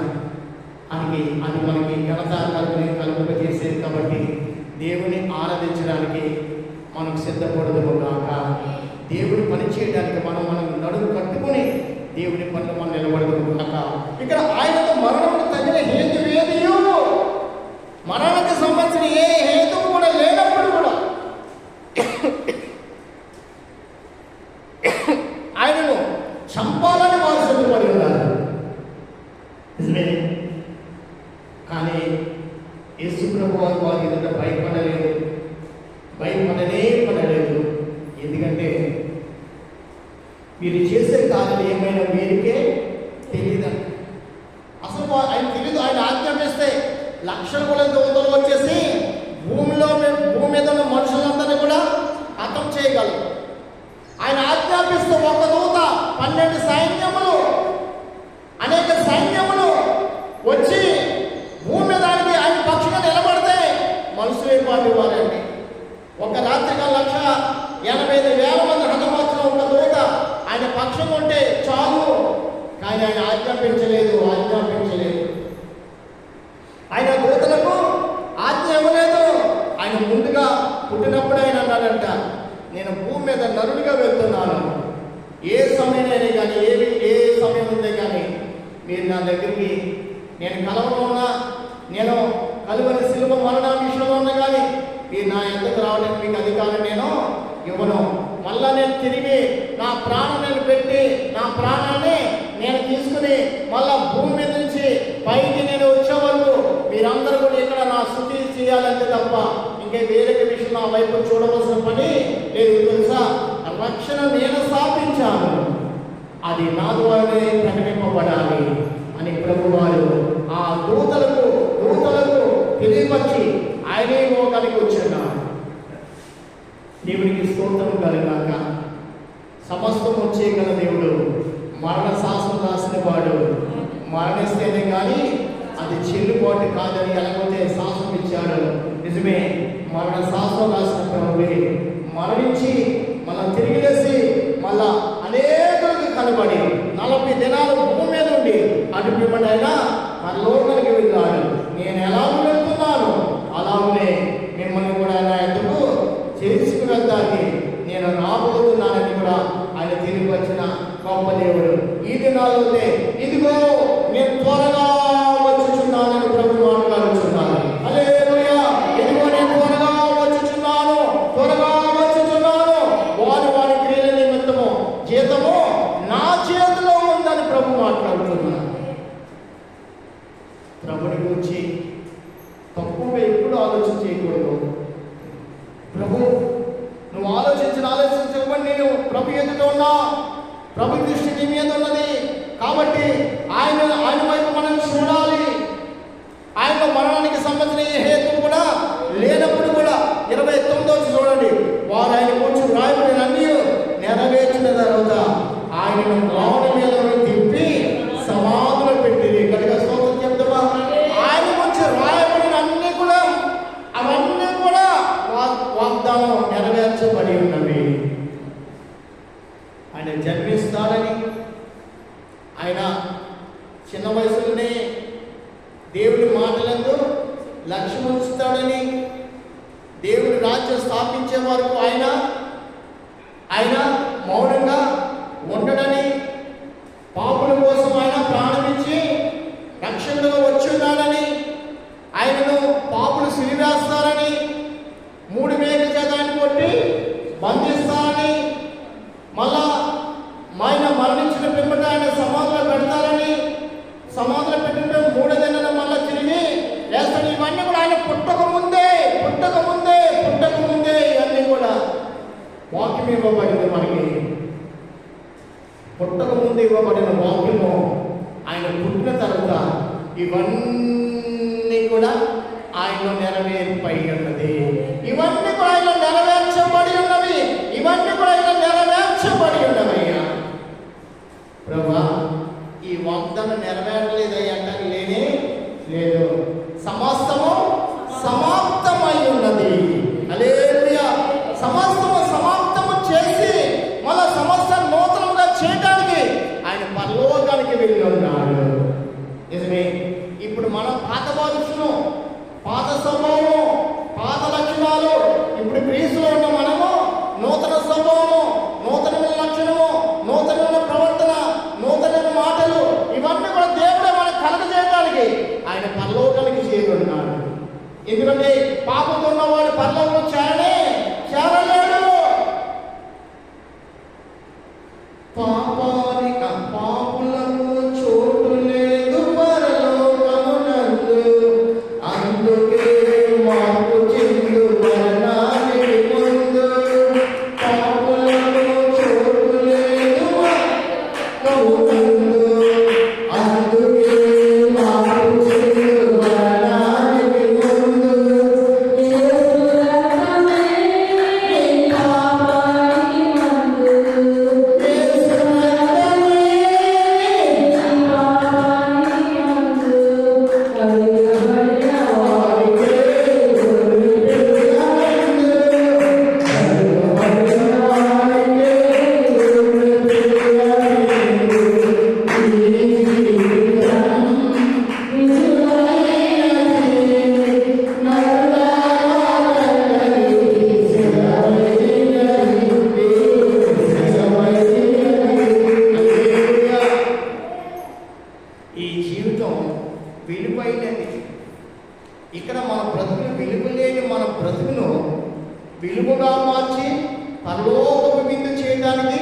Speaker 1: అది మనకి ఘనత కలుగుక చేసేది. కాబట్టి దేవుని ఆరాధించడానికి మనకు సిద్ధపడదు కాక. దేవుని పని చేయడానికి మనం నడుము కట్టుకుని దేవుని పనులు మనం నిలబడదు కాక. ఇక్కడ ఆయనకు మరణకు తగిన హేతు ఏదియో, మరణానికి సంబంధించిన ఏ హేతువు కూడా లేనప్పుడు కూడా ఆయనను చంపాలని వారు సిద్ధపడి ఉన్నారు. కానీ యేసు ప్రభు వారి ఎదుట భయపడలేదు. ఎందుకంటే మీరు చేసే కార్యాలు ఏమైనా వీరికే తెలియదంట. అసలు ఆయన తెలియదు. ఆయన ఆజ్ఞాపిస్తే లక్షల కొలది దూతలు వచ్చేసి భూమి మీద ఉన్న మనుషులందరినీ కూడా హతం చేయగలరు. ఆయన ఆజ్ఞాపిస్తే ఒక దూత 12 సైన్యములు, అనేక సైన్యములు వచ్చి భూమి మీద ఆయన పక్షంగా నిలబడితే మనుషులు ఏర్పాటు ఇవ్వాలండి. ఒక రాత్రిగా 1,85,000 మంది హతమార్చిన ఒక దూత ఆయన పక్షం ఉంటే చాలు. కానీ ఆయన ఆజ్ఞాపించలేదు. ఆయన దూతలకు ఆజ్ఞ ఇవ్వలేదు. ఆయన ముందుగా పుట్టినప్పుడు ఆయన అన్నాడంట, నేను భూమి మీద నరుడిగా వెళ్తున్నాను. ఏ సమయమైనా కానీ ఏ సమయం ఉందే కానీ మీరు నా దగ్గరికి నేను కలవలో ఉన్నా, నేను కలువని శిలువ మరణ విషయంలో ఉన్నా కానీ మీరు నా ఎందుకు రావడానికి మీకు అధికారం నేను ఇవ్వను. మళ్ళా నేను తిరిగి నా ప్రాణాన్ని పెట్టి నా ప్రాణాన్ని నేను తీసుకుని మళ్ళా భూమి మీద నుంచి పైకి నేను వచ్చే వరకు మీరందరూ కూడా ఇక్కడ నా స్తుతి చేయాలంటే తప్ప ఇంకే వేరే విషయం నా వైపు చూడవలసిన పని లేదు. తెలుసా, రక్షణ నేను స్థాపించాను, అది నా ద్వారానే ప్రకటింపబడాలి అని ప్రభువారు ఆ దూతలకు తెలియపరిచి ఆయనే లోకానికి వచ్చున్నాడు. దేవునికి స్తోత్రం కలుగాక. సమస్తము చేయగల దేవుడు, మరణ శాసనం రాసిన వాడు, మరణిస్తేనే కానీ అది చెల్లుబాటు కాదని ఎలాగైతే శాసనం ఇచ్చాడు. నిజమే, మరణ శాసనం రాసిన ప్రభువే మరణించి మళ్ళా తిరిగి లేసి మళ్ళా అనేకులకు కనబడి 40 దినాలు భూమి మీద ఉండి అటుపిమ్మడి అయినా పరలోకానికి వెళ్ళాడు. నేను ఎలాగో వెళ్తున్నాను అలాగనే మిమ్మల్ని కూడా ఆయన ఎందుకు చేసుకువెళ్తానికి నేను రాబోతున్నానని కూడా ఆయన తిరిగి వచ్చిన గొప్ప దేవుడు. ఈ దినాలైతే ఇదిగో నేను త్వరగా వచ్చుచున్నానని ప్రభు మాట్లాడుచున్నాను. హల్లెలూయా. ఇదిగో నేను త్వరగా వచ్చుచున్నాను. వారి క్రియల నిమిత్తము జీతము నా చేతిలో ఉందని ప్రభు మాట్లాడుతున్నాను. ప్రభుని గురించి తక్కువగా ఎప్పుడు ఆలోచన చేయకూడదు. ప్రభు నువ్వు ఆలోచించకపోతే నేను ప్రభు ఎదుట ఉన్నా, ప్రభు దృష్టి నీ మీద ఉన్నది కాబట్టి ఆయన వైపు మనం చూడాలి. ఆయన మరణానికి సంబంధించిన ఏ హేతు కూడా లేనప్పుడు కూడా 29వ చూడండి, వారు ఆయన కొంచెం రాయబడిన అన్నీ నెరవేర్చిన తర్వాత ఆయనను రావడం మీద తిప్పి సమాధులు పెట్టింది. కనుక స్తోత్రం చెప్తావా? ఆయన కొంచెం రాయబడిన అన్నీ కూడా అవన్నీ కూడా వాగ్దానం నెరవేర్చబడి ఉన్నవి. ఆయన జన్మిస్తాడని, ఆయన చిన్న వయసులోనే దేవుడి మాటలందు లక్ష్యం ఉంచుతాడని, దేవుడి రాజ్యం స్థాపించే వరకు ఆయన మౌనంగా ఉండడని, పాపుల కోసం ఆయన ప్రాణమిచ్చి రక్షణగా వచ్చి ఉన్నాడని, ఆయనను పాపులు సిలివేస్తారని, 3 మేక చేత ఆయన కొట్టి బంధిస్తారని, మళ్ళా ఆయన మరణించిన పిమ్మట ఆయన సమాధిలో పెడతారని, సమాధిలో పెట్టిన 3వ దినాన మళ్ళా తిరిగి లేస్తాడు. ఇవన్నీ కూడా ఆయన పుట్టక ముందే ఇవన్నీ కూడా వాక్యం ఇవ్వబడింది. మనకి పుట్టక ముందు ఇవ్వబడిన వాక్యము ఆయన పుట్టిన తర్వాత ఇవన్నీ కూడా ఆయనలో నెరవేర్పై ఉన్నది. ఇవన్నీ కూడా ఆయన నెరవేర్చబడి ఉన్నవి. అయ్యా ప్రభా, ఈ వాగ్దానం నెరవేరలేదయ్యా అంటే లేనే లేదు. సమస్తము సమాప్తమై ఉన్నది. హల్లెలూయా. సమస్తము సమాప్తము చేసి మళ్ళా సమస్తం నూతనంగా చేయడానికి ఆయన పరలోకానికి వెళ్ళి ఉన్నాడు. నిజమే. ఇప్పుడు మనం పాత బాధ్యతను, పాత స్వభావము, పాత లక్షణాలు, ఇప్పుడు క్రీస్తులో ఉన్న మనము నూతన స్వభావము, నూతనమైన లక్షణము, నూతనమైన ప్రవర్తన, నూతనమైన మాటలు, ఇవన్నీ కూడా దేవుడే మనకు కలగజేయడానికి ఆయన పరలోకానికి చేరున్నాడు. ఎందుకంటే పాపంతో ఉన్నవాడు పరలోకం చేరలేడు. పాపులకు చోటు లేదు పరలోకమునందు, అందుకే మార్పు చెందు మరణానికి ముందు. పాపులకు చోటు లేదు పరలోకమునందు, అందుకే మార్పు చెందు మరణానికి ముందు. ఈ జీవితం విలువైనది. ఇక్కడ మన బ్రతుకులు విలువలేని మన బ్రతుకును విలువగా మార్చి పరలోకపు విందు చేయడానికి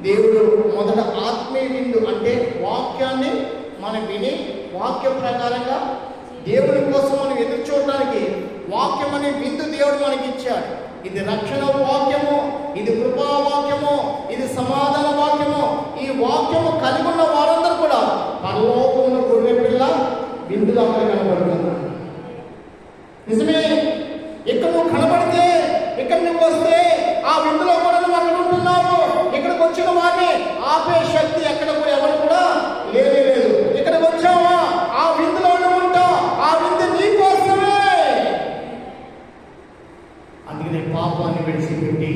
Speaker 1: దేవుడు మొదట ఆత్మీయ విందు అంటే వాక్యాన్ని మనం విని వాక్య ప్రకారంగా దేవుని కోసం మనం ఎదురు చూడడానికి వాక్యం అనే విందు దేవుడు మనకి ఇచ్చాడు. ఇది రక్షణ వాక్యము, ఇది కృపా వాక్యము, ఇది సమాధాన వాక్యము. ఈ వాక్యము కలిగి ఉన్న వారందరూ కూడా పరలోకంలో గొర్రె పిల్ల విందులు అక్కడ కనబడుతున్నారు. నిజమే, ఇక్కడ నువ్వు కనబడితే, ఇక్కడ నువ్వు వస్తే ఆ విందులో కూడా నువ్వు అక్కడ ఉంటున్నావు. ఇక్కడికి వచ్చిన వాడిని ఆపే శక్తి ఎక్కడ కూడా ఎవరు కూడా లేదు. ఇక్కడికి వచ్చావా ఆ విందులోనే ఉంటావు. ఆ విందు నీ కోసమే. అందుకనే పాపాన్ని విడిచిపెట్టి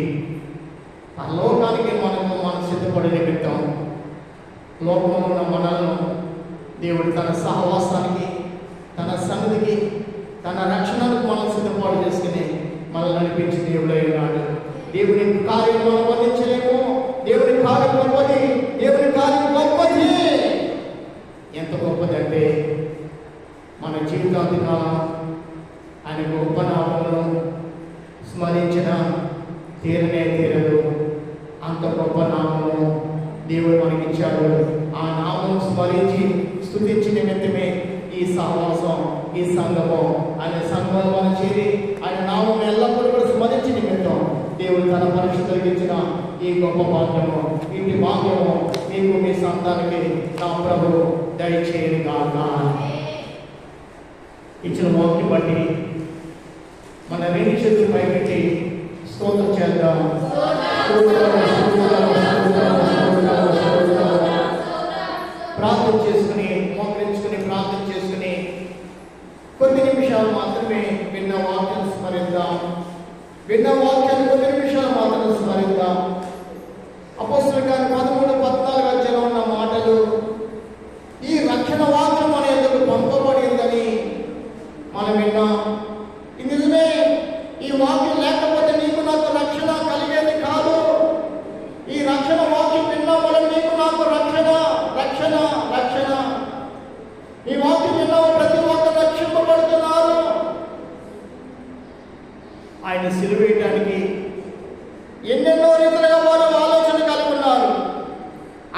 Speaker 1: పరలోకానికి మనం సిద్ధపడే నిమిత్తం లోకంలో ఉన్న మనలను దేవుడు తన సహవాసానికి, తన సన్నిధికి, తన రక్షణకు మనం సిద్ధపాటు చేసుకుని మనల్ని నడిపించి దేవుడై ఉన్నాడు. దేవుని కార్యం మనం వర్ణించలేము. దేవుని కార్యం గొప్పది. దేవుని కార్యం గొప్పది. ఎంత గొప్పదంటే మన జీవితాంతకాలం ఆయన గొప్ప నామమును స్మరించిన తీరదు. అంత గొప్ప నామము దేవుడు మనకిచ్చాడు. ఆ నామం స్మరించి స్తుతించి నిమిత్తమే ఈ సహవాసం, ఈ సంఘము, ఆయన సంఘంలో మనం చేరి ఆయన నామం ఎల్లప్పుడూ కూడా స్మరించి నిమిత్తం దేవుడు తన పరిశుద్ధులకు ఇచ్చిన ఈ గొప్ప భాగ్యము, ఇంటి భాగ్యము మీకు మీ సంతానికి నా ప్రభు దయచేయను గాక. ఇచ్చిన వాక్యం బట్టి మన రెండు చేతులు పైపెట్టి స్తోత్రం చేద్దాం. ప్రార్థన చేసుకుని, మోకరించుకుని ప్రార్థన చేసుకుని కొన్ని నిమిషాలు మాత్రమే విన్న వాక్యాన్ని స్మరిద్దాం. విన్న వాక్యాన్ని కొన్ని నిమిషాలు మాత్రమే స్మరిద్దాం. అపోస్తలుల కార్యం 13-14 అధ్యాయంలో ఉన్న మాటలు, ఈ రక్షణ వాక్యం అనేది పంపబడిందని మనం విన్నాం. ఇది నిజమే. ఈ వాక్యం లేకపోతే నీకు నాకు రక్షణ కలిగేది కాదు. ఈ రక్షణ వాక్యం విన్నా మనం నీకు నాకు రక్షణ. ఈ వాక్యం విన్నా ప్రతి ఒక్కరు రక్షింపబడుతున్నారు. ఆయన సిలువేయటానికి ఎన్నెన్నో రీతులుగా వారు ఆలోచన కలిగి ఉన్నారు.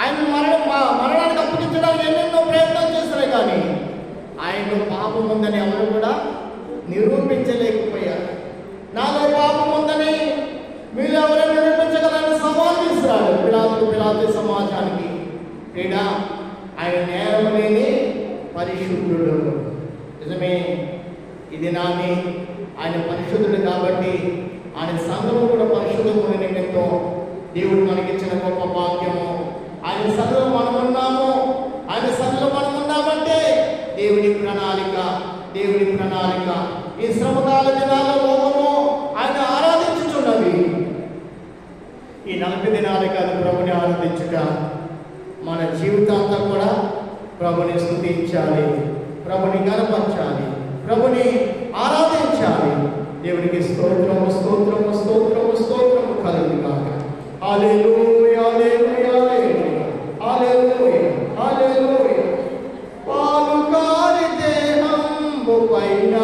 Speaker 1: ఆయన మరణానికి అప్పగించడానికి ఎన్నెన్నో ప్రయత్నాలు చేస్తారు. కానీ ఆయనలో పాపం ఉందని ఎవరు కూడా నిరూపించలేకపోయారు. నాలో పాపం ఉందని మీరు ఎవరైనా నిరూపించగలని సవాల్ విసిరాడు పిలాతు సమాజానికి. క్రీడా ఆయన నేరం లేని పరిశుద్ధుడు. నిజమే, ఇది నాని ఆయన పరిశుద్ధుడు కాబట్టి ఆయన సంఘము కూడా పరిశుద్ధమైన నిమిత్తం దేవుడు మనకిచ్చిన గొప్ప భాగ్యము. ఆయన సంఘంలో మనం ఉన్నాము. ఆయన సంఘంలో మనం ఉన్నామంటే దేవుని ప్రణాళిక. ఈ శ్రమకాల దినాల లోకము ఆయన ఆరాధించుచున్నది. ఈ 40 దినాలు కాదు ప్రభుని ఆరాధించుట. మన జీవితాంతం కూడా ప్రభుని స్తుతించాలి, ప్రభుని గణపరచాలి, ప్రభుని ఆరాధించాలి. దేవునికి స్తోత్రము కలుగును గాక. హల్లెలూయా, హల్లెలూయా, హల్లెలూయా, హల్లెలూయా. పాలు కారి దేహంబు పైన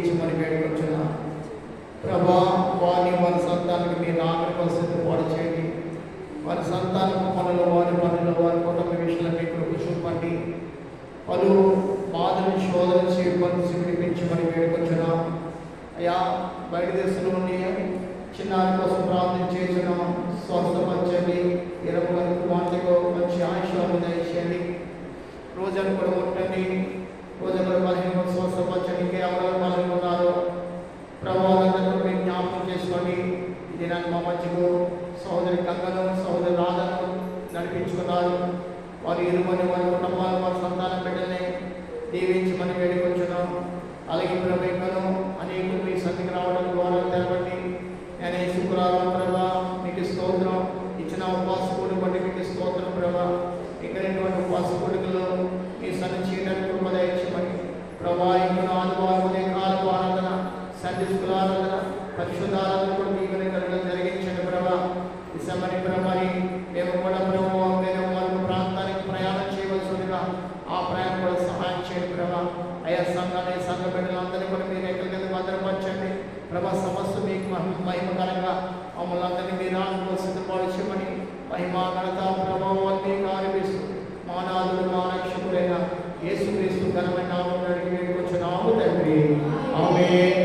Speaker 1: దీవించి మరి వేడుకొచ్చున్నాం ప్రభా. వారిని వారి సంతానానికి మీ నామని పరిస్థితి పాడు చేయండి. వారి సంతానం పనులు, వారి పనులు, వారి కుటుంబ విషయంలో మీ కృప చూపండి. పలు బాధలు శోధన చేసి విడిపించి మరి వేడుకొచ్చున్నాం అయ్యా. బయట దేశంలో ఉండి చిన్నారి కోసం ప్రార్థన చేస్తున్నాం. స్వస్థపరచండి. 20 వరకు వాటికి మంచి ఆయుష్యాలు దయచేయండి. రోజును కూడా ముట్టండి. రోజు కూడా 15 స్వస్థపరచండి. ఇంకెవరు బలంగా ఉన్నారో ప్రభావాలను మీరు జ్ఞాపకం చేసుకోండి. ఇది నన్ను మా మధ్యకు సహోదరి గంగను, సహోదరి రాధను నడిపించుకున్నారు. వారి ఇరుమని, వారి కుటుంబాలు, వారి సంతాన బిడ్డల్ని దీవించి మనం వేడుకొచ్చున్నాం. అలాగే ప్రభావికను అనేకులు మీ సన్నిధికి రావడం ద్వారా తెరవండి. నేను శుక్రవారం ప్రభా మీకు స్తోత్రం. ఇచ్చిన ఉపవాస కూడి బట్టి మీకు స్తోత్రం ప్రభా. ఇక్కడటువంటి ఉపవాస కూడికలు మీ సన్నిధి చేయడానికి కృప దయచేయమని ప్రభా. ఇంకా ఆదివారం కాలపు ఆరాధన, సండే స్కూల్ ఆరాధన, పరిశుద్ధారాధన కూడా మీకు జరిగించండి ప్రభా. ఈ సమయాన్ని ప్రభాని మేము కూడా ప్రభు వేరే వాళ్ళ ప్రాంతానికి ప్రయాణం చేయవలసిందిగా ఆ ప్రయాణం కూడా సహాయం చేయండి ప్రభా. అయ్యా సంఘాన్ని, సంఘ బిడ్డలందరినీ కూడా మీరు ఎక్కడి కింద భద్రపరచండి ప్రభా. సమస్త మీకు మహిమకరంగా మమ్మల్ని అందరినీ మీరు సిద్ధపాటు చేయమని మహిమ ఘనత ప్రభావాన్ని మీకు ఆరోపిస్తూ మానాదులు మా రక్షకుడైన యేసుక్రీస్తు ఘనమైన నామములో అడిగి వేడుకొచ్చున్నాము తండ్రి. ఆమేన్.